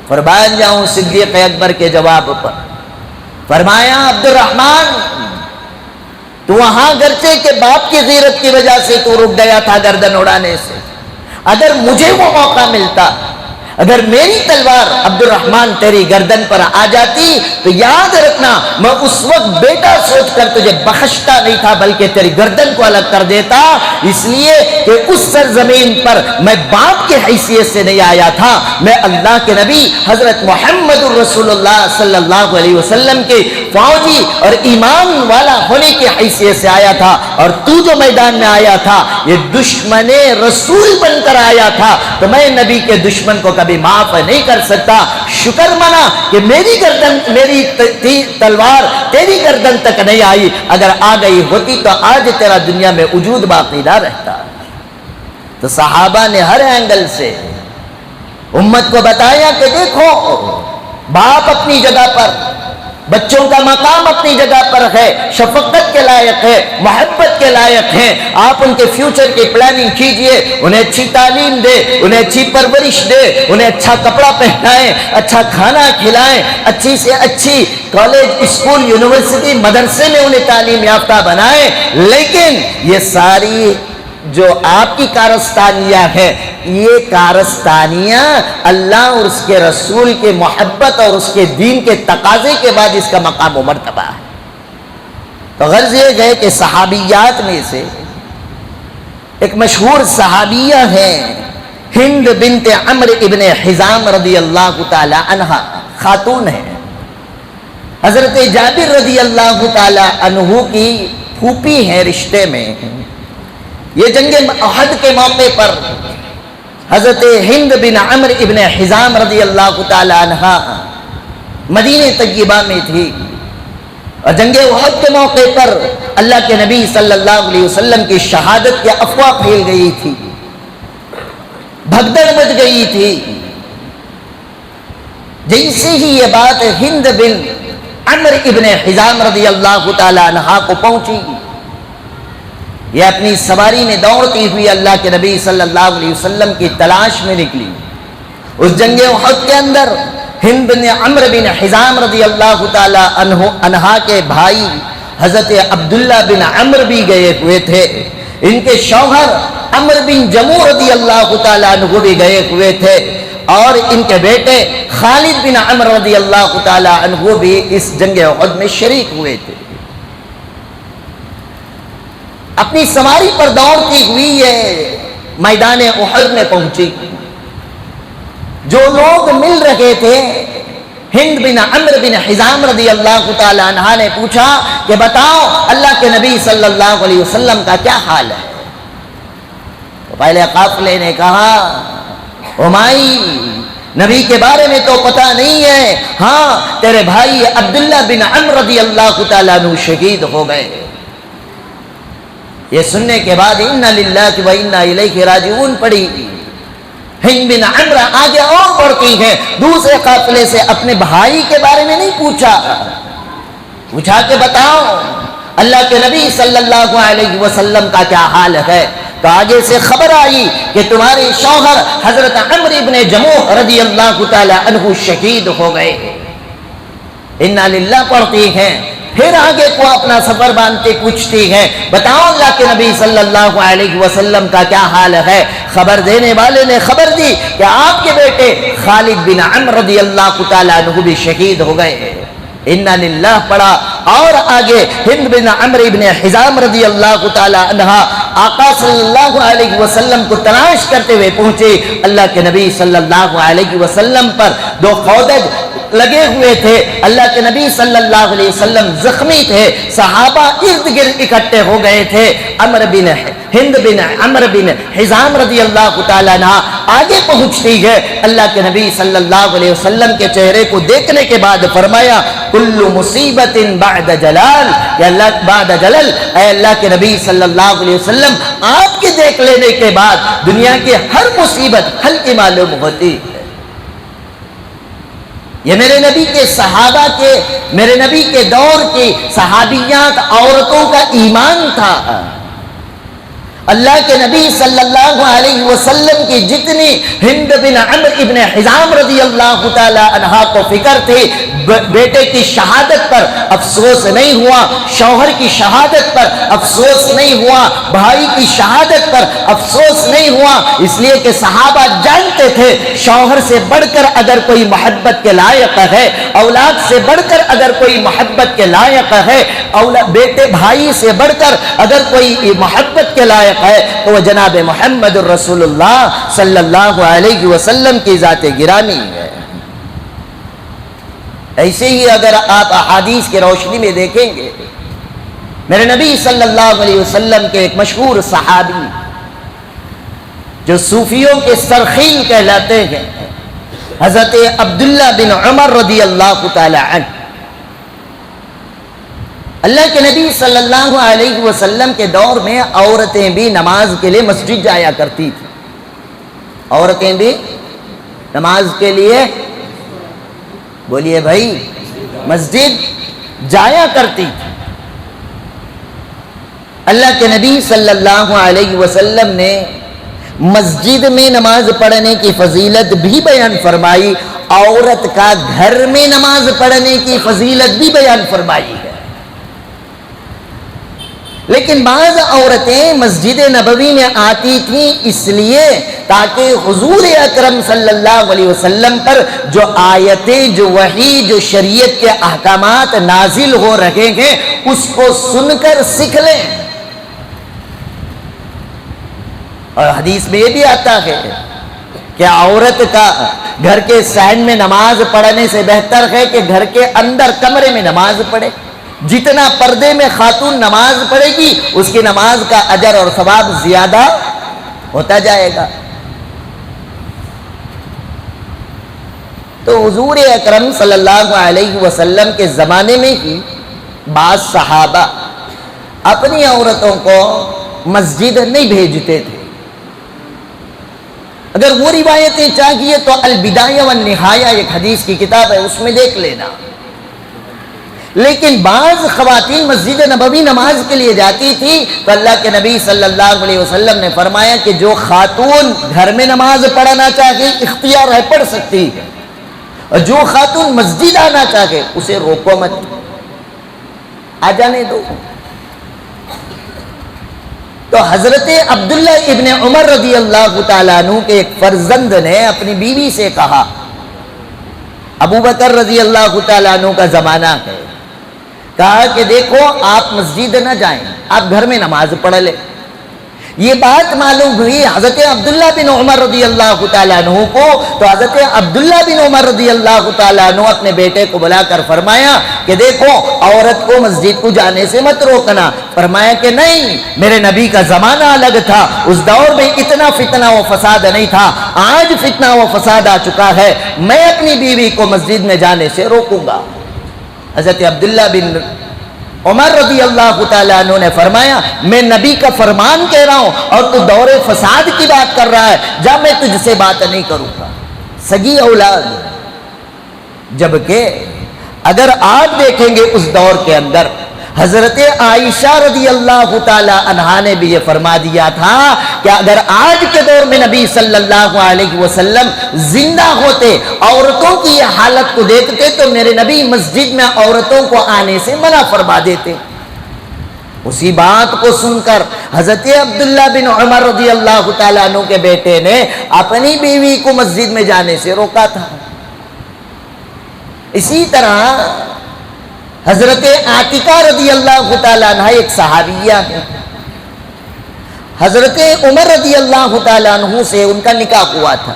B: قربان جاؤں صدیق اکبر کے جواب پر، فرمایا عبد الرحمن، تو وہاں گرچہ کہ باپ کی غیرت کی وجہ سے تو رک گیا تھا گردن اڑانے سے، اگر مجھے وہ موقع ملتا، اگر میری تلوار عبد الرحمن تیری گردن پر آ جاتی تو یاد رکھنا میں اس وقت بیٹا سوچ کر تجھے بخشتا نہیں تھا بلکہ تیری گردن کو الگ کر دیتا، اس لیے کہ اس سرزمین پر میں باپ کی حیثیت سے نہیں آیا تھا، میں اللہ کے نبی حضرت محمد الرسول اللہ صلی اللہ علیہ وسلم کے فوجی اور ایمان والا ہونے کی حیثیت سے آیا تھا، اور تو جو میدان میں آیا تھا یہ دشمن رسول بن کر آیا تھا، تو میں نبی کے دشمن کو کبھی معاف نہیں کر سکتا۔ شکر منا کہ میری تلوار تیری گردن تک نہیں آئی، اگر آ گئی ہوتی تو آج تیرا دنیا میں وجود باقی نہ رہتا۔ تو صحابہ نے ہر اینگل سے امت کو بتایا کہ دیکھو، باپ اپنی جگہ پر، بچوں کا مقام اپنی جگہ پر ہے، شفقت کے لائق ہے، محبت کے لائق ہیں، آپ ان کے فیوچر کی پلاننگ کیجئے، انہیں اچھی تعلیم دے، انہیں اچھی پرورش دے، انہیں اچھا کپڑا پہنائیں، اچھا کھانا کھلائیں، اچھی سے اچھی کالج، اسکول، یونیورسٹی، مدرسے میں انہیں تعلیم یافتہ بنائیں، لیکن یہ ساری جو آپ کی کارستانیاں ہیں، یہ کارستانیاں اللہ اور اس کے رسول کے محبت اور اس کے دین کے تقاضے کے بعد اس کا مقام و مرتبہ ہے۔ تو غرض یہ ہے کہ صحابیات میں سے ایک مشہور صحابیہ ہیں ہند بنت عمرو ابن حزام رضی اللہ تعالی عنہ، خاتون ہیں، حضرت جابر رضی اللہ تعالی عنہ کی پھوپھی ہیں رشتے میں۔ یہ جنگ احد کے موقع پر حضرت ہند بن عمرو ابن حزام رضی اللہ تعالی عنہ مدینہ طیبہ میں تھی، اور جنگ احد کے موقع پر اللہ کے نبی صلی اللہ علیہ وسلم کی شہادت کی افواہ پھیل گئی تھی، بھگدڑ مچ گئی تھی۔ جیسے ہی یہ بات ہند بن عمرو ابن حزام رضی اللہ تعالی عنہ کو پہنچی، یہ اپنی سواری میں دوڑتی ہوئی اللہ کے نبی صلی اللہ علیہ وسلم کی تلاش میں نکلی۔ اس جنگ احد کے اندر ہند بن عمرو بن حزام رضی اللہ تعالی عنہ کے بھائی حضرت عبداللہ بن عمرو بھی گئے ہوئے تھے، ان کے شوہر عمرو بن جموع رضی اللہ تعالی عنہ بھی گئے ہوئے تھے، اور ان کے بیٹے خالد بن عمرو رضی اللہ تعالی عنہ بھی اس جنگ احد میں شریک ہوئے تھے۔ اپنی سواری پر دوڑتی ہوئی یہ میدان احد میں پہنچی۔ جو لوگ مل رہے تھے، ہند بن عمرو بن حزام رضی اللہ تعالی عنہ نے پوچھا کہ بتاؤ اللہ کے نبی صلی اللہ علیہ وسلم کا کیا حال ہے؟ تو پہلے قافلے نے کہا، امائی نبی کے بارے میں تو پتہ نہیں ہے، ہاں تیرے بھائی عبداللہ بن عمرو رضی اللہ تعالی عنہ شہید ہو گئے۔ یہ سننے کے بعد انا للہ و انا الیہ راجعون پڑھی۔ ہند بن عمرو آگے اور بڑھتی ہیں، دوسرے قافلے سے اپنے بھائی کے بارے میں نہیں پوچھا کہ بتاؤ اللہ کے نبی صلی اللہ علیہ وسلم کا کیا حال ہے؟ تو آگے سے خبر آئی کہ تمہارے شوہر حضرت عمرو ابن جموح رضی اللہ تعالی عنہ شہید ہو گئے۔ انا للہ پڑھتی ہیں، پھر آگے کو اپنا سفر باندھتے پوچھتی ہے بتاؤ اللہ کے نبی صلی اللہ علیہ وسلم کا کیا حال ہے؟ خبر دینے والے نے خبر دی کہ آپ کے بیٹے خالد بن عمرو رضی اللہ تعالیٰ عنہ بھی شہید ہو گئے۔ انا للہ پڑھا، اور آگے ہند بن عمرو بن حزام رضی اللہ تعالیٰ عنہ آقا صلی اللہ علیہ وسلم کو تلاش کرتے ہوئے پہنچے۔ اللہ کے نبی صلی اللہ علیہ وسلم پر دو خودج لگے ہوئے تھے، اللہ کے نبی صلی اللہ علیہ وسلم زخمی تھے، صحابہ ارد گرد اکٹھے ہو گئے تھے۔ ہند بن عمرو بن حزام رضی اللہ تعالیٰ عنہ آگے پہنچتی ہے، اللہ کے نبی صلی اللہ علیہ وسلم کے چہرے کو دیکھنے کے بعد فرمایا کل مصیبت بعد جلال، یا اللہ بعد جلل، اے اللہ کے نبی صلی اللہ علیہ وسلم آپ کے دیکھ لینے کے بعد دنیا کی ہر مصیبت ہلکی معلوم ہوتی ہے۔ یہ میرے نبی کے صحابہ کے، میرے نبی کے دور کی صحابیات عورتوں کا ایمان تھا۔ اللہ کے نبی صلی اللہ علیہ وسلم کی جتنی ہند بن عمرو ابن حزام رضی اللہ تعالی عنہ کو فکر تھی، بیٹے کی شہادت پر افسوس نہیں ہوا، شوہر کی شہادت پر افسوس نہیں ہوا، بھائی کی شہادت پر افسوس نہیں ہوا، اس لیے کہ صحابہ جانتے تھے شوہر سے بڑھ کر اگر کوئی محبت کے لائق ہے، اولاد سے بڑھ کر اگر کوئی محبت کے لائق ہے، بیٹے بھائی سے بڑھ کر اگر کوئی محبت کے لائق ہے تو وہ جناب محمد الرسول اللہ صلی اللہ علیہ وسلم کی ذات گرامی ہے۔ ایسے ہی اگر آپ احادیث کی روشنی میں دیکھیں گے، میرے نبی صلی اللہ علیہ وسلم کے ایک مشہور صحابی جو صوفیوں کے سرخیل کہلاتے ہیں، حضرت عبداللہ بن عمر رضی اللہ تعالی عنہ، اللہ کے نبی صلی اللہ علیہ وسلم کے دور میں عورتیں بھی نماز کے لیے مسجد جایا کرتی تھی، عورتیں بھی نماز کے لیے، بولیے بھائی، مسجد جایا کرتی تھی۔ اللہ کے نبی صلی اللہ علیہ وسلم نے مسجد میں نماز پڑھنے کی فضیلت بھی بیان فرمائی، عورت کا گھر میں نماز پڑھنے کی فضیلت بھی بیان فرمائی ہے۔ لیکن بعض عورتیں مسجد نبوی میں آتی تھیں اس لیے تاکہ حضور اکرم صلی اللہ علیہ وسلم پر جو آیتیں، جو وحی، جو شریعت کے احکامات نازل ہو رہے ہیں اس کو سن کر سیکھ لیں۔ اور حدیث میں یہ بھی آتا ہے کہ عورت کا گھر کے صحن میں نماز پڑھنے سے بہتر ہے کہ گھر کے اندر کمرے میں نماز پڑھے۔ جتنا پردے میں خاتون نماز پڑھے گی اس کی نماز کا اجر اور ثواب زیادہ ہوتا جائے گا۔ تو حضور اکرم صلی اللہ علیہ وسلم کے زمانے میں ہی بعض صحابہ اپنی عورتوں کو مسجد نہیں بھیجتے تھے۔ اگر وہ روایتیں چاہیے تو البدایہ والنہایہ ایک حدیث کی کتاب ہے، اس میں دیکھ لینا۔ لیکن بعض خواتین مسجد نبوی نماز کے لیے جاتی تھی تو اللہ کے نبی صلی اللہ علیہ وسلم نے فرمایا کہ جو خاتون گھر میں نماز پڑھنا چاہے اختیار ہے، پڑھ سکتی ہے، اور جو خاتون مسجد آنا چاہے اسے روکو مت، آ جانے دو۔ تو حضرت عبداللہ ابن عمر رضی اللہ تعالیٰ عنہ کے ایک فرزند نے اپنی بیوی سے کہا، ابو بکر رضی اللہ تعالیٰ عنہ کا زمانہ ہے، کہا کہ دیکھو آپ مسجد نہ جائیں، آپ گھر میں نماز پڑھ لیں۔ یہ بات معلوم ہوئی حضرت عبداللہ بن عمر رضی اللہ تعالیٰ عنہ کو، تو حضرت عبداللہ بن عمر رضی اللہ تعالیٰ عنہ اپنے بیٹے کو بلا کر فرمایا کہ دیکھو عورت کو مسجد کو جانے سے مت روکنا۔ فرمایا کہ نہیں، میرے نبی کا زمانہ الگ تھا، اس دور میں اتنا فتنہ و فساد نہیں تھا، آج فتنہ و فساد آ چکا ہے، میں اپنی بیوی کو مسجد میں جانے سے روکوں گا۔ حضرت عبداللہ بن عمر رضی اللہ تعالیٰ عنہ نے فرمایا میں نبی کا فرمان کہہ رہا ہوں اور تو دور فساد کی بات کر رہا ہے، جا میں تجھ سے بات نہیں کروں گا۔ سگی اولاد، جبکہ اگر آپ دیکھیں گے اس دور کے اندر حضرت عائشہ رضی اللہ تعالی عنہا نے بھی یہ فرما دیا تھا کہ اگر آج کے دور میں نبی صلی اللہ علیہ وسلم زندہ ہوتے، عورتوں کی یہ حالت کو دیکھتے تو میرے نبی مسجد میں عورتوں کو آنے سے منع فرما دیتے۔ اسی بات کو سن کر حضرت عبداللہ بن عمر رضی اللہ تعالیٰ عنہ کے بیٹے نے اپنی بیوی کو مسجد میں جانے سے روکا تھا۔ اسی طرح حضرت عاتقہ رضی اللہ تعالیٰ عنہ ایک صحابیہ ہے، حضرت عمر رضی اللہ تعالیٰ عنہ سے ان کا نکاح ہوا تھا۔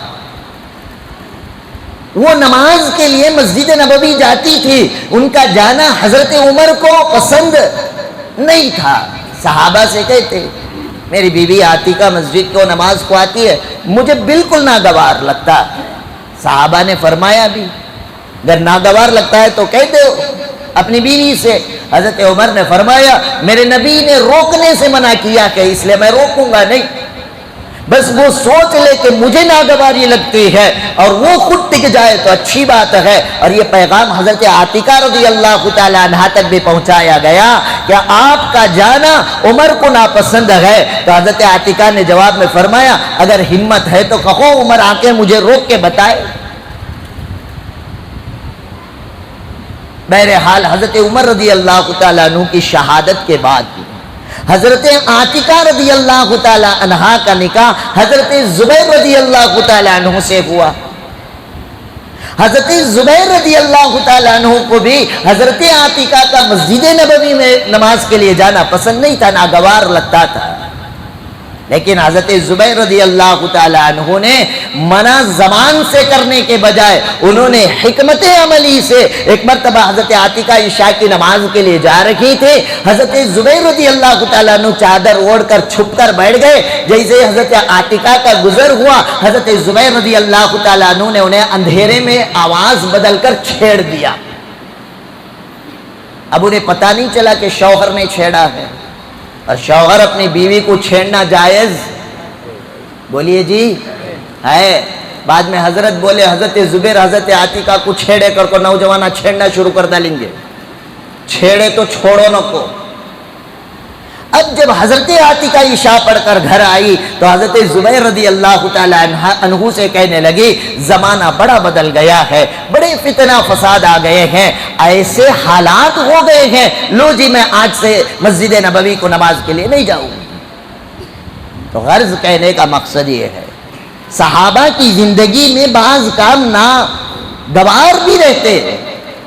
B: وہ نماز کے لیے مسجد نبوی جاتی تھی، ان کا جانا حضرت عمر کو پسند نہیں تھا۔ صحابہ سے کہتے میری بیوی عاتقہ مسجد کو نماز کو آتی ہے، مجھے بالکل ناگوار لگتا۔ صحابہ نے فرمایا بھی اگر ناگوار لگتا ہے تو کہہ دو اپنی بیوی سے۔ حضرت عمر نے فرمایا میرے نبی نے روکنے سے منع کیا کہ اس لیے میں روکوں گا نہیں، بس وہ سوچ لے کہ مجھے ناگواری لگتی ہے اور وہ خود ٹک جائے تو اچھی بات ہے۔ اور یہ پیغام حضرت عاتقہ رضی اللہ تعالی عنہا تک بھی پہنچایا گیا کہ آپ کا جانا عمر کو ناپسند ہے۔ تو حضرت عاتقہ نے جواب میں فرمایا اگر ہمت ہے تو کہو عمر آ کے مجھے روک کے بتائے۔ بہرحال حضرت عمر رضی اللہ تعالیٰ عنہ کی شہادت کے بعد حضرت عاتقہ رضی اللہ تعالیٰ عنہا کا نکاح حضرت زبیر رضی اللہ تعالیٰ عنہ سے ہوا۔ حضرت زبیر رضی اللہ تعالیٰ عنہ کو بھی حضرت عاتقہ کا مسجد نبوی میں نماز کے لیے جانا پسند نہیں تھا، ناگوار لگتا تھا، لیکن حضرت زبیر رضی اللہ تعالیٰ عنہ نے منع زبان سے کرنے کے بجائے انہوں نے حکمت عملی سے ایک مرتبہ حضرت عاتقہ عشاء کی نماز کے لیے جا رہی تھے، حضرت زبیر رضی اللہ تعالیٰ عنہ چادر اوڑھ کر چھپ کر بیٹھ گئے۔ جیسے حضرت عاتقہ کا گزر ہوا حضرت زبیر رضی اللہ تعالیٰ عنہ نے انہیں اندھیرے میں آواز بدل کر چھیڑ دیا۔ اب انہیں پتہ نہیں چلا کہ شوہر نے چھیڑا ہے، اور شوہر اپنی بیوی کو چھیڑنا جائز؟ بولیے جی ہے۔ بعد میں حضرت بولے حضرت زبیر حضرت عاتقہ کو چھیڑے کر کو نوجوانہ چھیڑنا شروع کر ڈالیں گے، چھیڑے تو چھوڑو نہ کو۔ اب جب حضرت عاتقہ عشاء پڑھ کر گھر آئی تو حضرت زبیر رضی اللہ تعالی عنہ سے کہنے لگی زمانہ بڑا بدل گیا ہے، بڑے فتنہ فساد آ گئے ہیں، ایسے حالات ہو گئے ہیں، لو جی میں آج سے مسجد نبوی کو نماز کے لیے نہیں جاؤں۔ تو غرض کہنے کا مقصد یہ ہے صحابہ کی زندگی میں بعض کام ناگوار بھی رہتے ہیں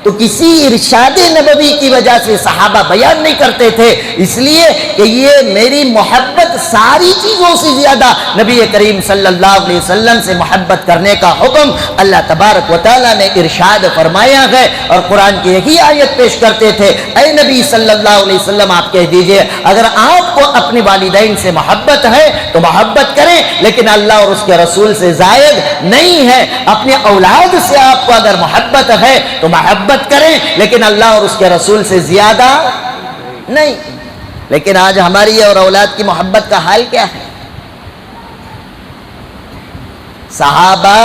B: تو کسی ارشاد نبوی کی وجہ سے صحابہ بیان نہیں کرتے تھے، اس لیے کہ یہ میری محبت ساری چیزوں سے زیادہ نبی کریم صلی اللہ علیہ وسلم سے محبت کرنے کا حکم اللہ تبارک و تعالیٰ نے ارشاد فرمایا ہے۔ اور قرآن کی یہی آیت پیش کرتے تھے اے نبی صلی اللہ علیہ وسلم آپ کہہ دیجئے اگر آپ کو اپنے والدین سے محبت ہے تو محبت کریں، لیکن اللہ اور اس کے رسول سے زائد نہیں ہے۔ اپنے اولاد سے آپ کو اگر محبت ہے تو محبت کریں، لیکن اللہ اور اس کے رسول سے زیادہ نہیں۔ لیکن آج ہماری اور اولاد کی محبت کا حال کیا ہے؟ صحابہ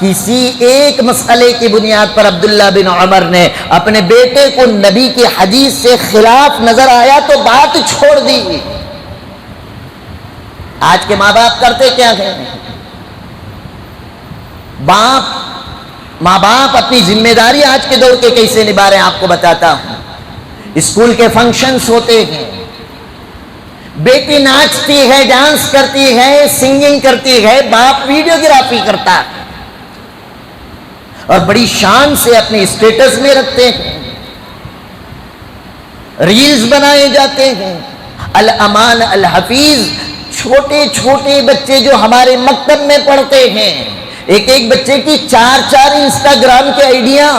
B: کسی ایک مسئلے کی بنیاد پر عبداللہ بن عمر نے اپنے بیٹے کو نبی کی حدیث سے خلاف نظر آیا تو بات چھوڑ دی۔ آج کے ماں باپ کرتے کیا ہیں؟ ماں باپ اپنی ذمہ داری آج کے دور کے کیسے نبھا رہے ہیں آپ کو بتاتا ہوں۔ اسکول کے فنکشنز ہوتے ہیں، بیٹی ناچتی ہے، ڈانس کرتی ہے، سنگنگ کرتی ہے، باپ ویڈیوگرافی کرتا ہے اور بڑی شان سے اپنے اسٹیٹس میں رکھتے ہیں، ریلز بنائے جاتے ہیں۔ الامان الحفیظ چھوٹے چھوٹے بچے جو ہمارے مکتب میں پڑھتے ہیں، ایک ایک بچے کی 4 انسٹاگرام کی آئیڈیاں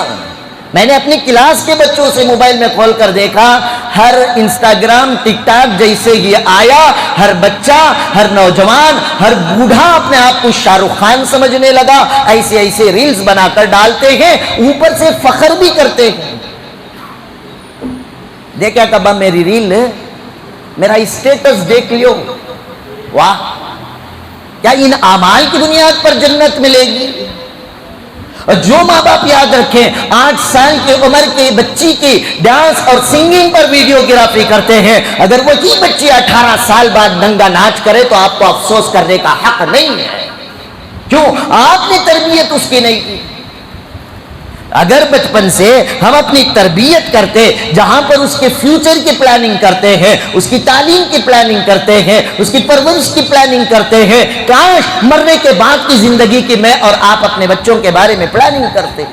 B: میں نے اپنی کلاس کے بچوں سے موبائل میں کھول کر دیکھا۔ ہر انسٹاگرام ٹک ٹاک جیسے ہی آیا ہر بچہ، ہر نوجوان، ہر بوڑھا اپنے آپ کو شاہ رخ خان سمجھنے لگا، ایسے ایسے ریلز بنا کر ڈالتے ہیں، اوپر سے فخر بھی کرتے ہیں۔ دیکھا کبا میری ریل، میرا اسٹیٹس دیکھ لیو، واہ کیا ان اعمال کی بنیاد پر جنت ملے گی؟ اور جو ماں باپ یاد رکھیں 8 سال کی عمر کی بچی کی ڈانس اور سنگنگ پر ویڈیوگرافی کرتے ہیں، اگر وہی بچی 18 سال بعد ننگا ناچ کرے تو آپ کو افسوس کرنے کا حق نہیں ہے. کیوں؟ آپ نے تربیت اس کی نہیں کی. اگر بچپن سے ہم اپنی تربیت کرتے، جہاں پر اس کے فیوچر کی پلاننگ کرتے ہیں، اس کی تعلیم کی پلاننگ کرتے ہیں، اس کی پرورش کی پلاننگ کرتے ہیں، کاش مرنے کے بعد کی زندگی کی میں اور آپ اپنے بچوں کے بارے میں پلاننگ کرتے.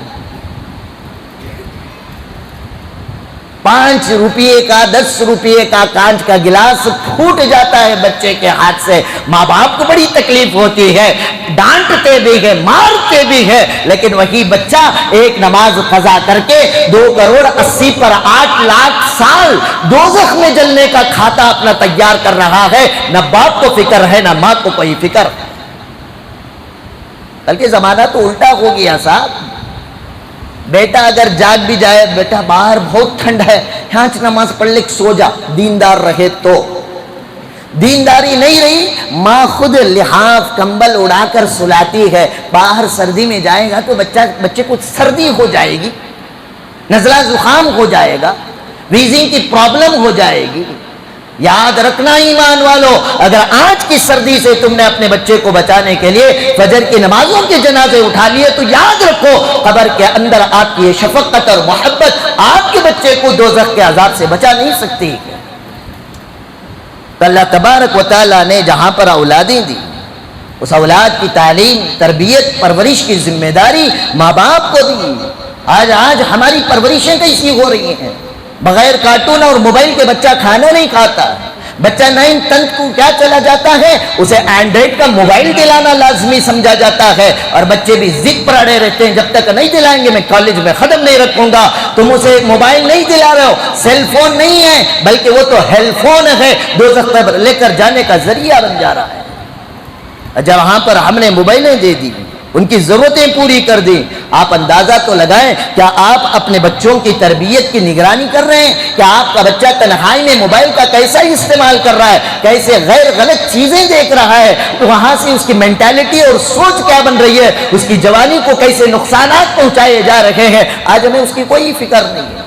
B: 5 روپے کا 10 روپے کا کانچ کا گلاس پھوٹ جاتا ہے بچے کے ہاتھ سے، ماں باپ کو بڑی تکلیف ہوتی ہے، ڈانٹتے بھی ہے، مارتے بھی ہے، لیکن وہی بچہ ایک نماز قضا کر کے 2,80,00,000 پر 8 لاکھ سال دوزخ میں جلنے کا کھاتا اپنا تیار کر رہا ہے. نہ باپ کو فکر ہے، نہ ماں کو کوئی فکر. بلکہ زمانہ تو الٹا ہو گیا صاحب. بیٹا اگر جاگ بھی جائے، بیٹا باہر بہت ٹھنڈ ہے، یہاں نماز پڑھ لے سو جا، دیندار رہے تو. دینداری نہیں رہی، ماں خود لحاف کمبل اڑا کر سلاتی ہے. باہر سردی میں جائے گا تو بچے کو سردی ہو جائے گی، نزلہ زخام ہو جائے گا، ویزنگ کی پرابلم ہو جائے گی. یاد رکھنا ایمان والو، اگر آج کی سردی سے تم نے اپنے بچے کو بچانے کے لیے فجر کی نمازوں کے جنازے اٹھا لیے تو یاد رکھو قبر کے اندر آپ کی یہ شفقت اور محبت آپ کے بچے کو دوزخ کے عذاب سے بچا نہیں سکتی. تو اللہ تبارک و تعالیٰ نے جہاں پر اولادیں دی، اس اولاد کی تعلیم، تربیت، پرورش کی ذمہ داری ماں باپ کو دی. آج ہماری پرورشیں کیسی ہو رہی ہیں؟ بغیر کارٹون اور موبائل کے بچہ کھانا نہیں کھاتا. بچہ 9th 10th کو کیا چلا جاتا ہے، اسے اینڈرائڈ کا موبائل دلانا لازمی سمجھا جاتا ہے، اور بچے بھی ضد پر اڑے رہتے ہیں، جب تک نہیں دلائیں گے میں کالج میں قدم نہیں رکھوں گا. تم اسے موبائل نہیں دلا رہے ہو، سیل فون نہیں ہے بلکہ وہ تو ہیل فون ہے، دوزخ پر لے کر جانے کا ذریعہ بن جا رہا ہے. جب وہاں پر ہم نے موبائلیں دے دی، ان کی ضرورتیں پوری کر دی، آپ اندازہ تو لگائیں کیا آپ اپنے بچوں کی تربیت کی نگرانی کر رہے ہیں؟ کیا آپ کا بچہ تنہائی میں موبائل کا کیسا استعمال کر رہا ہے، کیسے غیر غلط چیزیں دیکھ رہا ہے، وہاں سے اس کی مینٹالٹی اور سوچ کیا بن رہی ہے، اس کی جوانی کو کیسے نقصانات پہنچائے جا رہے ہیں؟ آج ہمیں اس کی کوئی فکر نہیں ہے.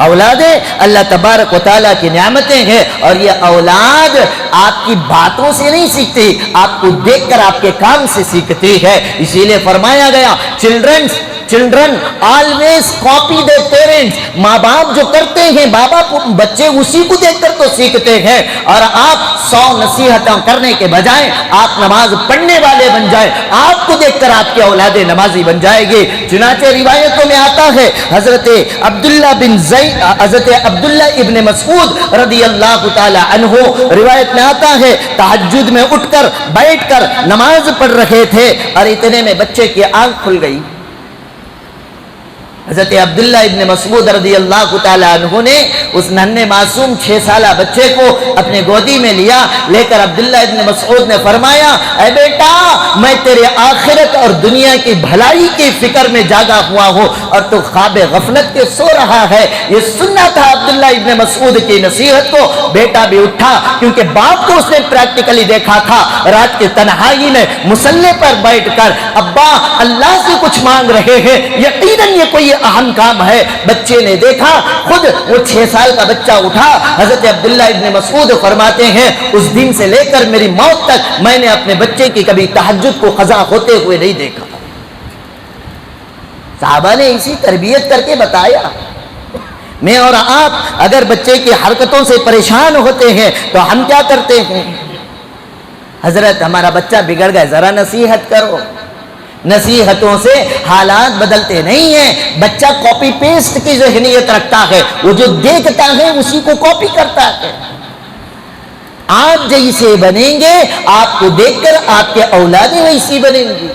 B: اولادیں اللہ تبارک و تعالیٰ کی نعمتیں ہیں، اور یہ اولاد آپ کی باتوں سے نہیں سیکھتی، آپ کو دیکھ کر آپ کے کام سے سیکھتی ہے. اسی لیے فرمایا گیا children always copy their parents. ماں باپ جو کرتے ہیں بچے اسی کو دیکھ کر تو سیکھتے ہیں. اور آپ 100 نصیحتیں کرنے کے بجائے آپ نماز پڑھنے والے بن جائیں، آپ کو دیکھ کر آپ کی اولادیں نمازی بن جائے گی. چنانچہ روایتوں میں آتا ہے حضرت عبداللہ ابن مسعود رضی اللہ تعالی عنہ روایت میں آتا ہے تہجد میں اٹھ کر بیٹھ کر نماز پڑھ رہے تھے اور اتنے میں بچے کی آنکھ کھل گئی. حضرت عبداللہ ابن مسعود رضی اللہ تعالی عنہ نے اس ننھے معصوم 6 سالہ بچے کو اپنے گودی میں لیا، لے کر عبداللہ ابن مسعود نے فرمایا اے بیٹا میں تیرے آخرت اور دنیا کی بھلائی کی فکر میں جاگا ہوا ہوں اور تو خواب غفلت کے سو رہا ہے. یہ سننا تھا عبداللہ ابن مسعود کی نصیحت کو. بیٹا بھی اٹھا کیونکہ باپ کو اس نے پریکٹیکلی دیکھا تھا رات کی تنہائی میں مصلے پر بیٹھ کر ابا اللہ سے کچھ مانگ رہے ہیں، یقیناً یہ کوئی اہم کام ہے. بچے نے دیکھا، خود وہ 6 سال کا بچہ اٹھا. حضرت عبداللہ ابن مسعود فرماتے ہیں اس دن سے لے کر میری موت تک میں نے اپنے بچے کی کبھی تہجد کو قضا ہوتے ہوئے نہیں دیکھا. صحابہ نے اسی تربیت کر کے بتایا. میں اور آپ اگر بچے کی حرکتوں سے پریشان ہوتے ہیں تو ہم کیا کرتے ہیں؟ حضرت ہمارا بچہ بگڑ گیا، ذرا نصیحت کرو. نصیحتوں سے حالات بدلتے نہیں ہیں. بچہ کاپی پیسٹ کی ذہنیت رکھتا ہے، وہ جو دیکھتا ہے اسی کو کاپی کرتا ہے. آپ جیسے بنیں گے آپ کو دیکھ کر آپ کے اولادیں ویسی بنیں گی.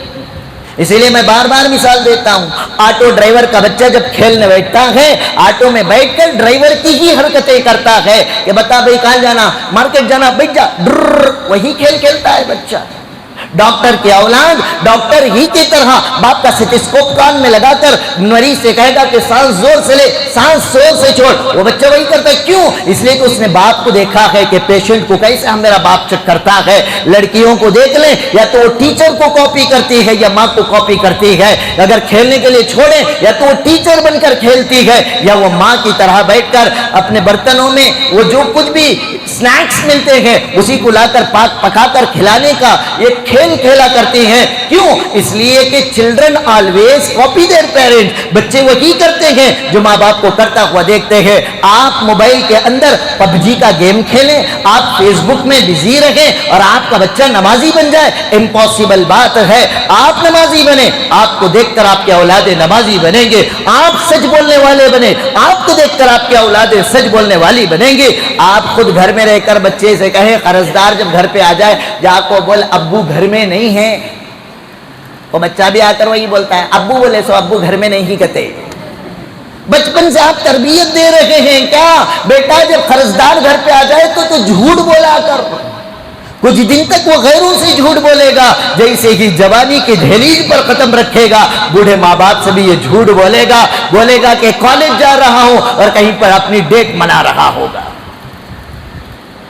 B: اسی لیے میں بار بار مثال دیتا ہوں. آٹو ڈرائیور کا بچہ جب کھیلنے بیٹھتا ہے آٹو میں بیٹھ کر ڈرائیور کی ہی حرکتیں کرتا ہے کہ بتا بھائی کہاں جانا، مارکیٹ جانا، بیٹھ جا، وہی کھیل کھیلتا ہے بچہ. ڈاکٹر کی اولاد ڈاکٹر ہی کی طرح باپ کا اسٹیتھوسکوپ کان میں لگا کر مریض سے کہے گا کہ سانس زور سے لے، سانس زور سے چھوڑ، وہ بچہ وہی کرتا ہے۔ کیوں؟ اس لیے کہ اس نے باپ کو دیکھا ہے کہ پیشنٹ کو کیسے ہم میرا باپ چیک کرتا ہے۔ لڑکیوں کو دیکھ لیں، یا تو وہ ٹیچر کو کاپی کرتی ہے یا ماں کو کاپی کرتی ہے۔ اگر کھیلنے کے لیے چھوڑیں، یا تو وہ ٹیچر بن کر کھیلتی ہے یا وہ ماں کی طرح بیٹھ کر اپنے برتنوں میں وہ جو کچھ بھی سنیکس ملتے ہیں اسی کو لا کر پکا کر کھلانے کا ایک کھیل کھیلا کرتی ہیں۔ کیوں؟ اس لیے کہ children always copy their parent, بچے وہی کرتے ہیں جو ماں باپ کو کرتا ہوا دیکھتے ہیں۔ آپ موبائل کے اندر پب جی کا گیم کھیلیں، آپ فیس بک میں بزی رہیں اور آپ کا بچہ نمازی بن جائے، امپاسبل بات ہے۔ آپ نمازی بنے، آپ کو دیکھ کر آپ کے اولادیں نمازی بنیں گے۔ آپ سچ بولنے والے بنے، آپ کو دیکھ کر آپ کے اولادیں سچ بولنے والی بنیں گے۔ آپ خود گھر میں رہ کر بچے سے کہیں، قرضدار جب گھر پہ آ جائے جا کو بول ابو گھر میں نہیں ہے، وہ بچہ بھی آ کر وہی بولتا ہے ابو، بولے سو ابو گھر میں نہیں کہتے۔ بچپن سے آپ تربیت دے رہے ہیں کیا بیٹا جب قرضدار گھر پہ آ جائے تو جھوٹ بولا کر۔ کچھ دن تک وہ غیروں سے جھوٹ بولے گا، جیسے ہی جوانی کی دہلیز پر قدم رکھے گا بوڑھے ماں باپ سے بھی یہ جھوٹ بولے گا کہ کالج جا رہا ہوں اور کہیں پر اپنی ڈیٹ منا رہا ہوگا۔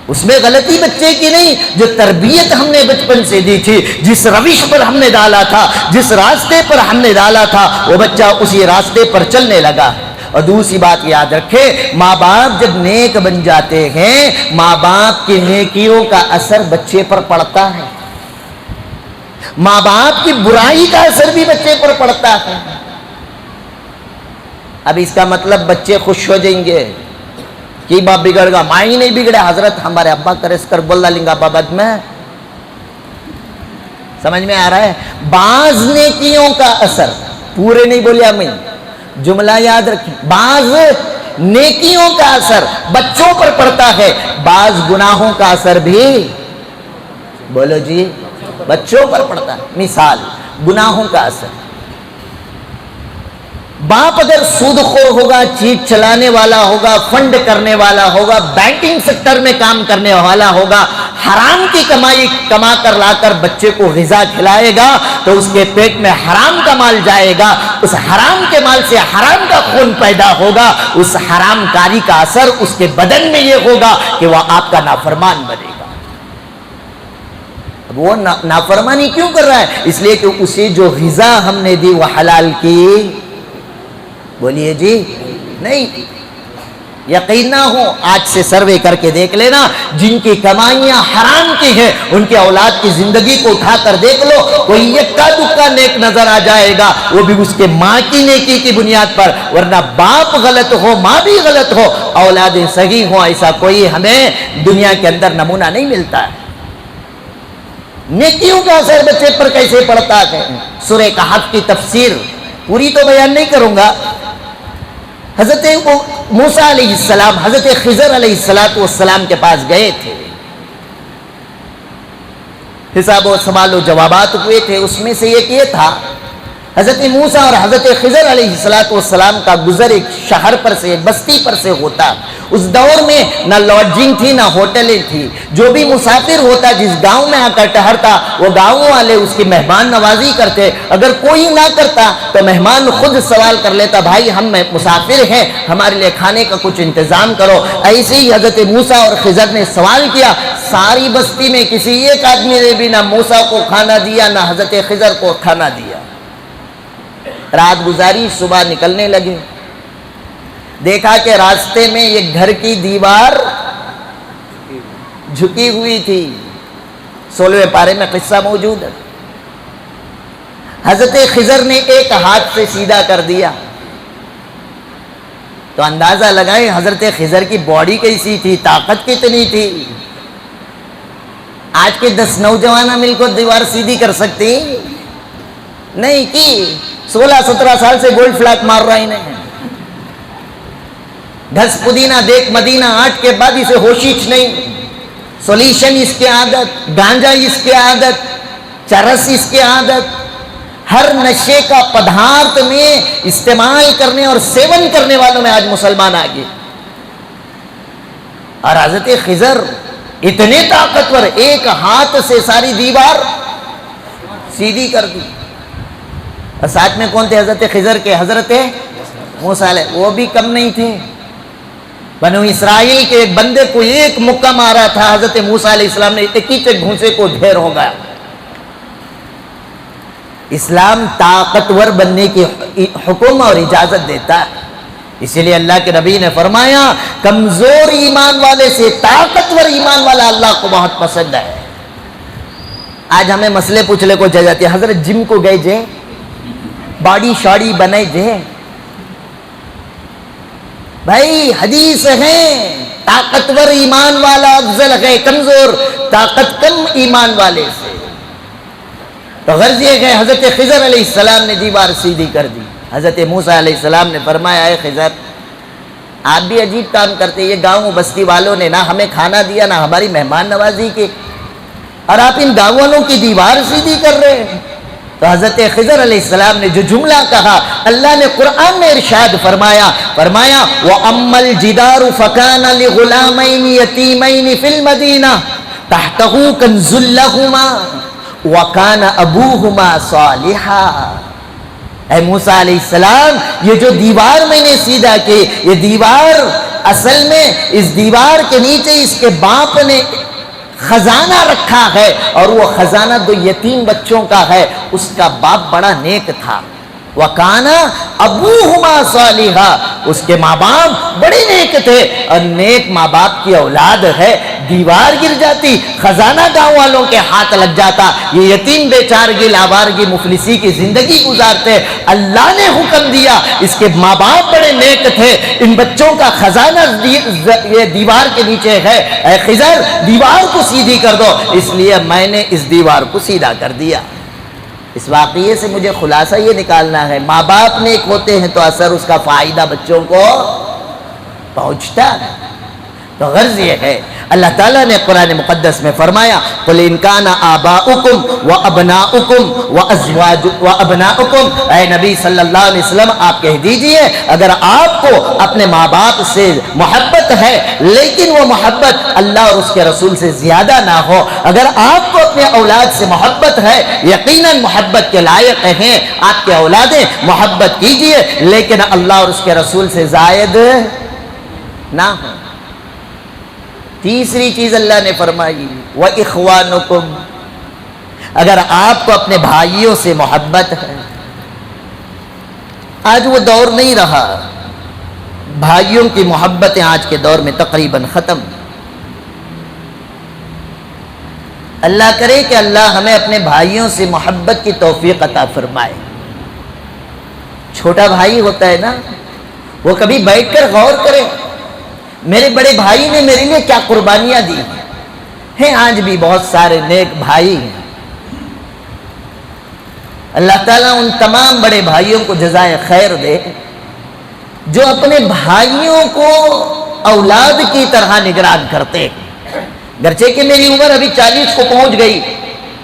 B: اس میں غلطی بچے کی نہیں، جو تربیت ہم نے بچپن سے دی تھی، جس روش پر ہم نے ڈالا تھا، جس راستے پر ہم نے ڈالا تھا، وہ بچہ اسی راستے پر چلنے لگا۔ اور دوسری بات یاد رکھے، ماں باپ جب نیک بن جاتے ہیں، ماں باپ کی نیکیوں کا اثر بچے پر پڑتا ہے، ماں باپ کی برائی کا اثر بھی بچے پر پڑتا ہے۔ اب اس کا مطلب بچے خوش ہو جائیں گے کہ باپ بگڑ گا، ماں ہی نہیں بگڑے، حضرت ہمارے ابا کرس کر بولا لنگا بابد میں سمجھ میں آ رہا ہے۔ بعض نیکیوں کا اثر، پورے نہیں بولیا میں، جملہ یاد رکھیں، بعض نیکیوں کا اثر بچوں پر پڑتا ہے، بعض گناہوں کا اثر بھی بولو جی بچوں پر پڑتا ہے۔ مثال گناہوں کا اثر، باپ اگر سود خور ہوگا، چیٹ چلانے والا ہوگا، فنڈ کرنے والا ہوگا، بینکنگ سیکٹر میں کام کرنے والا ہوگا، حرام کی کمائی کما کر لا کر بچے کو غذا کھلائے گا تو اس کے پیٹ میں حرام کا مال جائے گا، اس حرام کے مال سے حرام کا خون پیدا ہوگا، اس حرام کاری کا اثر اس کے بدن میں یہ ہوگا کہ وہ آپ کا نافرمان بنے گا۔ اب وہ نافرمانی کیوں کر رہا ہے؟ اس لیے کہ اسے جو غذا ہم نے دی وہ حلال کی، بولیے جی نہیں۔ یقین نہ ہو، آج سے سروے کر کے دیکھ لینا، جن کی کمائیاں حرام کی ہیں ان کے اولاد کی زندگی کو اٹھا کر دیکھ لو، کوئی یکا دکا نیک نظر آ جائے گا، وہ بھی اس کے ماں کی نیکی کی بنیاد پر، ورنہ باپ غلط ہو ماں بھی غلط ہو اولادیں صحیح ہوں، ایسا کوئی ہمیں دنیا کے اندر نمونہ نہیں ملتا ہے۔ نیکیوں کا اثر بچے پر کیسے پڑتا ہے؟ سورہ کہف کی تفسیر پوری تو بیان نہیں کروں گا۔ حضرت موسیٰ علیہ السلام حضرت خضر علیہ السلام کے پاس گئے تھے، حساب و سوال و جوابات ہوئے تھے، اس میں سے ایک یہ تھا، حضرت موسیٰ اور حضرت خضر علیہ السلام کا گزر ایک شہر پر سے، بستی پر سے ہوتا۔ اس دور میں نہ لاڈجنگ تھی نہ ہوٹلیں تھی، جو بھی مسافر ہوتا جس گاؤں میں آ کر ٹہرتا وہ گاؤں والے اس کی مہمان نوازی کرتے، اگر کوئی نہ کرتا تو مہمان خود سوال کر لیتا، بھائی ہم مسافر ہیں ہمارے لیے کھانے کا کچھ انتظام کرو۔ ایسے ہی حضرت موسیٰ اور خضر نے سوال کیا، ساری بستی میں کسی ایک آدمی نے بھی نہ موسیٰ کو کھانا دیا نہ حضرت خضر کو کھانا دیا۔ رات گزاری، صبح نکلنے لگے، دیکھا کہ راستے میں ایک گھر کی دیوار جھکی ہوئی تھی، 16ویں پارے میں قصہ موجود ہے۔ حضرت خضر نے ایک ہاتھ سے سیدھا کر دیا تو اندازہ لگائیں حضرت خضر کی باڈی کیسی تھی، طاقت کتنی تھی۔ آج کے 10 نوجوان مل کو دیوار سیدھی کر سکتی نہیں کی، 16-17 سال سے گولڈ فلیک مار رہا انہیں، گھس پودینہ دیکھ مدینہ 8 کے بعد اسے ہوشیچ نہیں، سولیشن اس کی عادت، گانجا اس کی عادت، چرس اس کی عادت، ہر نشے کا پدارتھ میں استعمال کرنے اور سیون کرنے والوں میں آج مسلمان آگے۔ اور حضرت خضر اتنے طاقتور، ایک ہاتھ سے ساری دیوار سیدھی کر دی. اور ساتھ میں کون تھے؟ حضرت خضر کے حضرت موسیٰ علیہ، وہ بھی کم نہیں تھے. بنو اسرائیل کے ایک بندے کو ایک مکہ مارا تھا حضرت موسیٰ علیہ السلام نے، ایک ہی گھونسے کو ڈھیر ہو گیا. اسلام طاقتور بننے کی حکم اور اجازت دیتا ہے. اسی لیے اللہ کے نبی نے فرمایا کمزور ایمان والے سے طاقتور ایمان والا اللہ کو بہت پسند ہے. آج ہمیں مسئلے پوچھنے کو جا جاتی ہے، حضرت جم کو گئے جے، باڈی شاڑی بنائے جے. بھائی حدیث ہے طاقتور ایمان والا افضل ہے کمزور طاقت کم ایمان والے سے. تو غرض یہ کہ حضرت خضر علیہ السلام نے دیوار سیدھی کر دی. حضرت موسیٰ علیہ السلام نے فرمایا اے خضر، آپ بھی عجیب کام کرتے، یہ گاؤں بستی والوں نے نہ ہمیں کھانا دیا نہ ہماری مہمان نوازی کی، اور آپ ان گاؤں والوں کی دیوار سیدھی کر رہے ہیں. تو حضرت خضر علیہ السلام نے جو جملہ کہا اللہ نے قرآن میں ارشاد فرمایا وَأَمَّا الْجِدَارُ فَكَانَ لِغُلَامَيْنِ يَتِيمَيْنِ فِي الْمَدِينَةِ تَحْتَهُ كَنْزٌ لَهُمَا وَكَانَ أَبُوهُمَا صَالِحًا. اے موسیٰ علیہ السلام، یہ جو دیوار میں نے سیدھا کی، یہ دیوار اصل میں اس دیوار کے نیچے اس کے باپ نے خزانہ رکھا ہے، اور وہ خزانہ دو یتیم بچوں کا ہے. اس کا باپ بڑا نیک تھا. وَكَانَ أَبُوهُمَا صَالِحًا، اس کے ماں باپ بڑے نیک تھے، اور نیک ماں باپ کی اولاد ہے. دیوار گر جاتی، خزانہ گاؤں والوں کے ہاتھ لگ جاتا، یہ یتیم بیچارگی لاوارگی مفلسی کی زندگی گزارتے. اللہ نے حکم دیا، اس کے ماں باپ بڑے نیک تھے، ان بچوں کا خزانہ یہ دیوار کے نیچے ہے. اے خضر، دیوار کو سیدھی کر دو. اس لیے میں نے اس دیوار کو سیدھا کر دیا. اس واقعے سے مجھے خلاصہ یہ نکالنا ہے، ماں باپ نیک ہوتے ہیں تو اثر اس کا فائدہ بچوں کو پہنچتا ہے. تو غرض یہ ہے اللہ تعالیٰ نے قرآن مقدس میں فرمایا قُلْ إِنْ كَانَ آبَاؤُكُمْ وَأَبْنَاؤُكُمْ وَأَزْوَاجُكُمْ، اے نبی صلی اللہ علیہ وسلم آپ کہہ دیجئے اگر آپ کو اپنے ماں باپ سے محبت ہے لیکن وہ محبت اللہ اور اس کے رسول سے زیادہ نہ ہو، اگر آپ کو اپنے اولاد سے محبت ہے، یقیناً محبت کے لائق ہیں آپ کے اولادیں، محبت کیجئے لیکن اللہ اور اس کے رسول سے زائد نہ ہو. تیسری چیز اللہ نے فرمائی وَإِخْوَانُكُمْ، اگر آپ کو اپنے بھائیوں سے محبت ہے. آج وہ دور نہیں رہا، بھائیوں کی محبتیں آج کے دور میں تقریباً ختم. اللہ کرے کہ اللہ ہمیں اپنے بھائیوں سے محبت کی توفیق عطا فرمائے. چھوٹا بھائی ہوتا ہے نا، وہ کبھی بیٹھ کر غور کرے میرے بڑے بھائی نے میرے لیے کیا قربانیاں دی ہیں. آج بھی بہت سارے نیک بھائی ہیں. اللہ تعالیٰ ان تمام بڑے بھائیوں کو جزائے خیر دے جو اپنے بھائیوں کو اولاد کی طرح نگران کرتے. گرچہ کہ میری عمر ابھی 40 کو پہنچ گئی،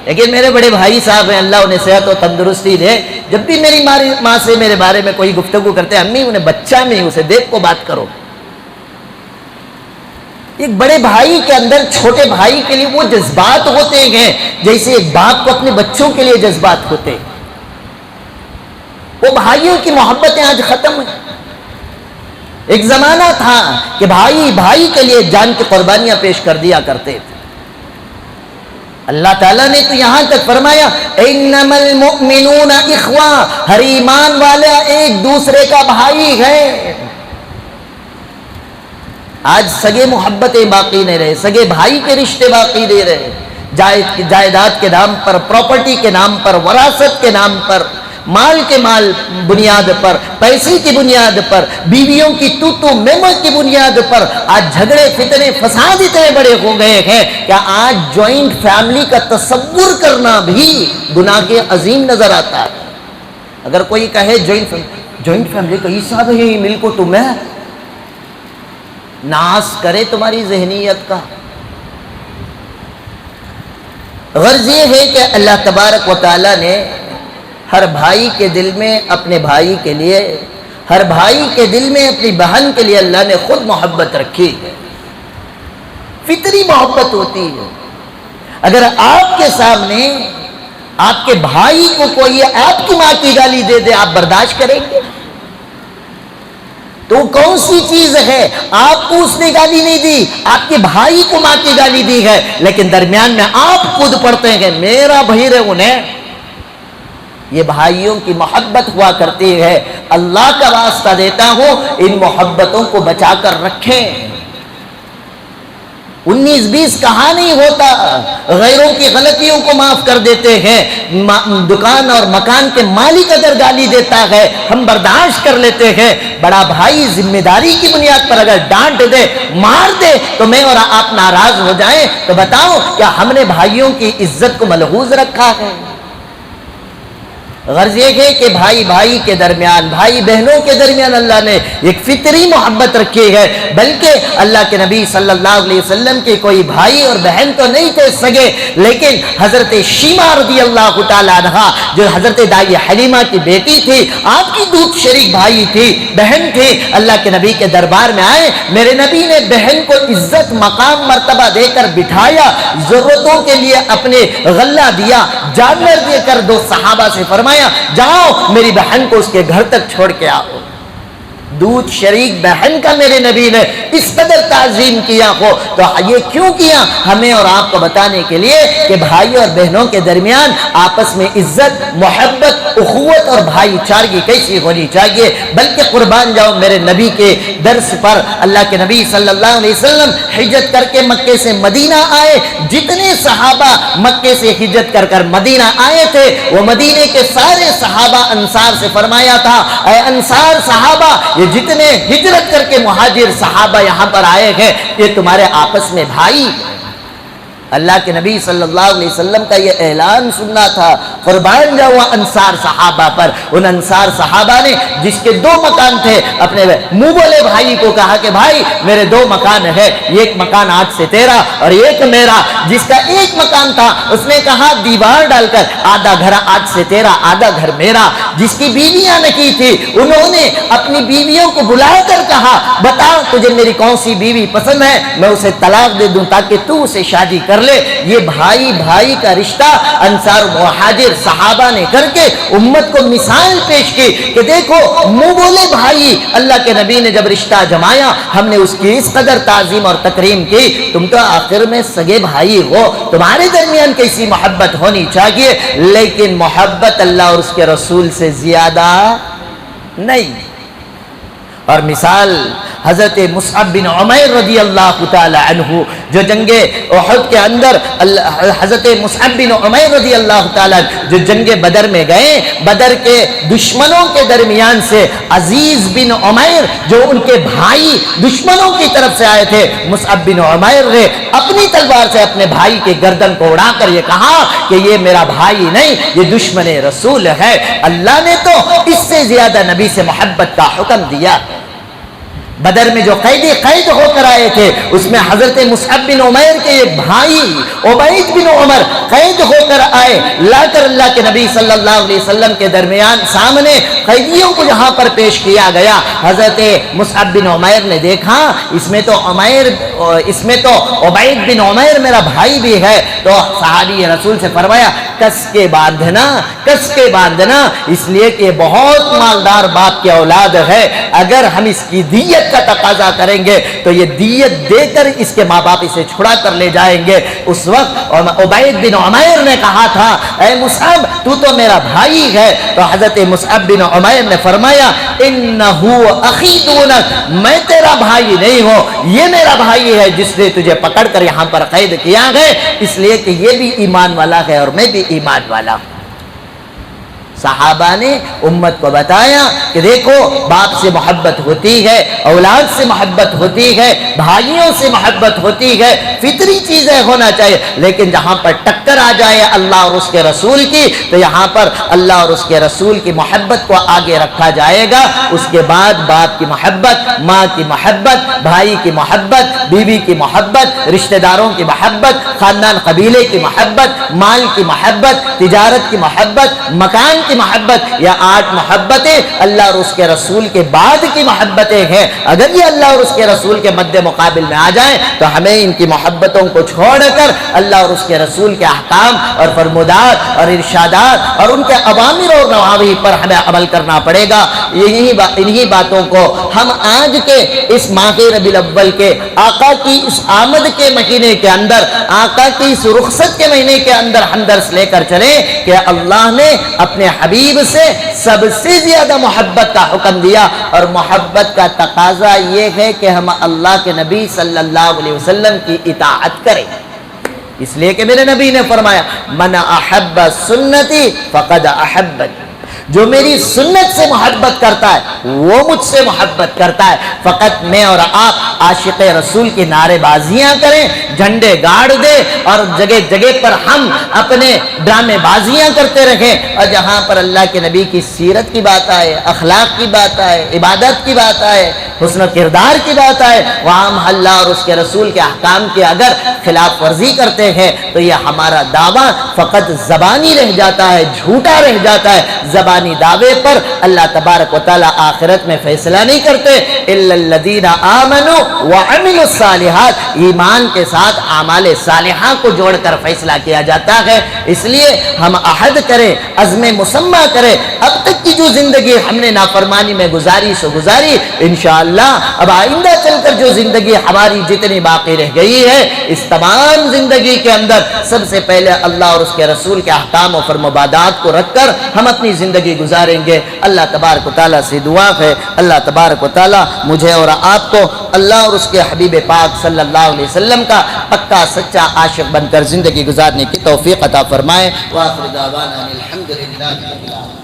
B: لیکن میرے بڑے بھائی صاحب ہیں، اللہ انہیں صحت و تندرستی دے. جب بھی میری ماں سے میرے بارے میں کوئی گفتگو کرتے ہیں، امی انہیں بچہ میں اسے دیکھ کو بات کرو. ایک بڑے بھائی کے اندر چھوٹے بھائی کے لیے وہ جذبات ہوتے ہیں جیسے ایک باپ کو اپنے بچوں کے لیے جذبات ہوتے ہیں. وہ بھائیوں کی محبتیں آج ختم ہیں. ایک زمانہ تھا کہ بھائی بھائی کے لیے جان کی قربانیاں پیش کر دیا کرتے تھے. اللہ تعالیٰ نے تو یہاں تک فرمایا انما المؤمنون اخوہ، ہر ایمان والا ایک دوسرے کا بھائی ہے. آج سگے محبتیں باقی نہیں رہے، سگے بھائی کے رشتے باقی نہیں رہے. جائیداد کے نام پر، پراپرٹی کے نام پر، وراثت کے نام پر، مال کے مال بنیاد پر، پیسے کی بنیاد پر، بیویوں کی تو میمو کی بنیاد پر آج جھگڑے فتنے فساد اتنے بڑے ہو گئے ہیں کہ آج جوائنٹ فیملی کا تصور کرنا بھی گناہ کے عظیم نظر آتا ہے. اگر کوئی کہے جوائنٹ فیملی کا حصہ ہے مل کو تمہیں، ناس کرے تمہاری ذہنیت کا. غرض یہ ہے کہ اللہ تبارک و تعالیٰ نے ہر بھائی کے دل میں اپنے بھائی کے لیے، ہر بھائی کے دل میں اپنی بہن کے لیے اللہ نے خود محبت رکھی ہے. فطری محبت ہوتی ہے. اگر آپ کے سامنے آپ کے بھائی کو کوئی آپ کی ماں کی گالی دے دے، آپ برداشت کریں گے؟ تو کون سی چیز ہے؟ آپ کو اس نے گالی نہیں دی، آپ کے بھائی کو ماں کی گالی دی ہے، لیکن درمیان میں آپ خود پڑھتے ہیں میرا بھائی رہے انہیں۔ یہ بھائیوں کی محبت ہوا کرتی ہے۔ اللہ کا واسطہ دیتا ہوں، ان محبتوں کو بچا کر رکھیں۔ 19-20 کہاں نہیں ہوتا، غیروں کی غلطیوں کو معاف کر دیتے ہیں۔ دکان اور مکان کے مالک اگر گالی دیتا ہے ہم برداشت کر لیتے ہیں، بڑا بھائی ذمہ داری کی بنیاد پر اگر ڈانٹ دے، مار دے تو میں اور آپ ناراض ہو جائیں، تو بتاؤ کیا ہم نے بھائیوں کی عزت کو ملحوظ رکھا ہے؟ غرض یہ ہے کہ بھائی بھائی کے درمیان، بھائی بہنوں کے درمیان اللہ نے ایک فطری محبت رکھی ہے، بلکہ اللہ کے نبی صلی اللہ علیہ وسلم کے کوئی بھائی اور بہن تو نہیں تھے سگے، لیکن حضرت شیمہ رضی اللہ تعالیٰ عنہ جو حضرت دائی حلیمہ کی بیٹی تھی، آپ کی دودھ شریک بھائی تھی، بہن تھی، اللہ کے نبی کے دربار میں آئے، میرے نبی نے بہن کو عزت مقام مرتبہ دے کر بٹھایا، ضرورتوں کے لیے اپنے غلہ دیا، جانور دے کر دو صحابہ سے فرمایا جاؤ میری بہن کو اس کے گھر تک چھوڑ کے آؤ۔ دودھ شریک بہن کا میرے نبی نے اس قدر تعظیم کیا ہو، تو یہ کیوں کیا؟ ہمیں اور آپ کو بتانے کے لیے کہ بھائی اور بہنوں کے درمیان آپس میں عزت، محبت، اخوت اور بھائی چارگی کیسی ہونی چاہیے۔ بلکہ قربان جاؤ میرے نبی کے درس پر، اللہ کے نبی صلی اللہ علیہ وسلم ہجرت کر کے مکے سے مدینہ آئے، جتنے صحابہ مکے سے ہجرت کر کر مدینہ آئے تھے، وہ مدینے کے سارے صحابہ انصار سے فرمایا تھا، اے انصار صحابہ، یہ جتنے ہجرت کر کے مہاجر صحابہ یہاں پر آئے ہیں یہ تمہارے آپس میں بھائی۔ اللہ کے نبی صلی اللہ علیہ وسلم کا یہ اعلان سننا تھا، قربان جاؤ انصار صحابہ پر۔ ان انصار صحابہ نے جس کے 2 مکان تھے، اپنے منہ بولے بھائی کو کہا کہ بھائی میرے 2 مکان ہے، ایک مکان آج سے تیرا اور ایک میرا۔ جس کا ایک مکان تھا اس نے کہا دیوار ڈال کر آدھا گھر آج سے تیرا، آدھا گھر میرا۔ جس کی بیویاں نہیں تھی انہوں نے اپنی بیویوں کو بلا کر کہا بتا تجھے میری کون سی بیوی پسند ہے، میں اسے طلاق دے دوں تاکہ تو اسے شادی کر لے۔ یہ بھائی بھائی کا رشتہ انصار مہاجر صحابہ نے کر کے امت کو مثال پیش کی کہ دیکھو منہ بولے بھائی، اللہ کے نبی نے جب رشتہ جمایا ہم نے اس کی اس قدر تعظیم اور تکریم کی، تم تو آخر میں سگے بھائی ہو، تمہارے درمیان کیسی محبت ہونی چاہیے، لیکن محبت اللہ اور اس کے رسول سے زیادہ نہیں۔ اور مثال حضرت مصعب بن عمیر رضی اللہ تعالی عنہ جو جنگ احد کے اندر، حضرت مصعب بن عمیر رضی اللہ تعالی جو جنگ بدر میں گئے، بدر کے دشمنوں کے درمیان سے عزیز بن عمیر جو ان کے بھائی دشمنوں کی طرف سے آئے تھے، مصعب بن عمیر نے اپنی تلوار سے اپنے بھائی کے گردن کو اڑا کر یہ کہا کہ یہ میرا بھائی نہیں، یہ دشمن رسول ہے۔ اللہ نے تو اس سے زیادہ نبی سے محبت کا حکم دیا۔ بدر میں جو قید ہو کر آئے تھے اس میں حضرت مصعب بن عمیر کے یہ بھائی عبید بن عمر قید ہو کر آئے، لا کر اللہ کے نبی صلی اللہ علیہ وسلم کے درمیان سامنے قیدیوں کو جہاں پر پیش کیا گیا، حضرت مصعب بن عمیر نے دیکھا اس میں تو عبید بن عمیر میرا بھائی بھی ہے، تو صحابی رسول سے فرمایا کس کے باندھنا، اس لیے کہ بہت مالدار باپ کی اولاد ہے، اگر ہم اس کی دیت کا تقاضا کریں گے تو یہ دیت دے کر اس کے ماں باپ اسے چھڑا کر لے جائیں گے۔ اس وقت عبید بن عمیر نے کہا تھا اے مصعب تو میرا بھائی ہے، تو حضرت مصعب بن عمیر نے فرمایا انہو اخی دونک، میں تیرا بھائی نہیں ہوں، یہ میرا بھائی ہے جس نے تجھے پکڑ کر یہاں پر قید کیا ہے، اس لیے کہ یہ بھی ایمان والا ہے اور میں بھی ایمان والا ہوں۔ صحابہ نے امت کو بتایا کہ دیکھو باپ سے محبت ہوتی ہے، اولاد سے محبت ہوتی ہے، بھائیوں سے محبت ہوتی ہے، فطری چیزیں ہونا چاہیے، لیکن جہاں پر ٹکر آ جائے اللہ اور اس کے رسول کی تو یہاں پر اللہ اور اس کے رسول کی محبت کو آگے رکھا جائے گا، اس کے بعد باپ کی محبت، ماں کی محبت، بھائی کی محبت، بیوی کی محبت، رشتہ داروں کی محبت، خاندان قبیلے کی محبت، مال کی محبت، تجارت کی محبت، مکان کی محبت، یا 8 محبتیں اللہ اور اس کے رسول کے بعد کی محبتیں ہیں، اگر یہ اللہ اور اس کے رسول کے مد مقابل میں آ جائیں تو ہمیں ان کی محبتوں کو چھوڑ کر اللہ اور اس کے رسول کے احکام اور فرمودات اور ارشادات اور ان کے اوامر اور نواہی پر ہمیں عمل کرنا پڑے گا۔ انہی باتوں کو ہم آج کے اس ماہ ربیع الاول کے آقا کی اس آمد کے مہینے کے اندر، آقا کی اس رخصت کے مہینے کے اندر ہم درس لے کر چلیں کہ اللہ نے اپنے حبیب سے سب سے زیادہ محبت کا حکم دیا، اور محبت کا تقاضا یہ ہے کہ ہم اللہ کے نبی صلی اللہ علیہ وسلم کی اطاعت کریں، اس لیے کہ میرے نبی نے فرمایا من احب سنتی فقد احبنی، جو میری سنت سے محبت کرتا ہے وہ مجھ سے محبت کرتا ہے۔ فقط میں اور آپ عاشق رسول کی نعرے بازیاں کریں، جھنڈے گاڑ دیں اور جگہ جگہ پر ہم اپنے ڈرامے بازیاں کرتے رہیں، اور جہاں پر اللہ کے نبی کی سیرت کی بات آئے، اخلاق کی بات آئے، عبادت کی بات آئے، حسن و کردار کی بات آئے، وہاں ہم اللہ اور اس کے رسول کے احکام کی اگر خلاف ورزی کرتے ہیں تو یہ ہمارا دعویٰ فقط زبانی رہ جاتا ہے، جھوٹا رہ جاتا ہے۔ زبانی دعوے پر اللہ تبارک و تعالی آخرت میں فیصلہ نہیں کرتے، الا الذین آمنوا وعملوا الصالحات، ایمان کے ساتھ اعمال صالحہ کو جوڑ کر فیصلہ کیا جاتا ہے۔ اس لیے ہم عہد کریں، عزم مسمى کریں، اب تک کی جو زندگی ہم نے نافرمانی میں گزاری سو گزاری، انشاءاللہ اب آئندہ چل کر جو زندگی ہماری جتنی باقی رہ گئی ہے، اس تمام زندگی کے اندر سب سے پہلے اللہ اور اس کے رسول کے احکام و فرمودات کو رکھ کر ہم اپنی زندگی گزاریں گے۔ اللہ تبارک و تعالیٰ سے دعا ہے اللہ تبارک و تعالیٰ مجھے اور آپ کو اللہ اور اس کے حبیب پاک صلی اللہ علیہ وسلم کا پکا سچا عاشق بن کر زندگی گزارنے کی توفیق عطا فرمائے۔ وآخر دعوانا الحمدللہ۔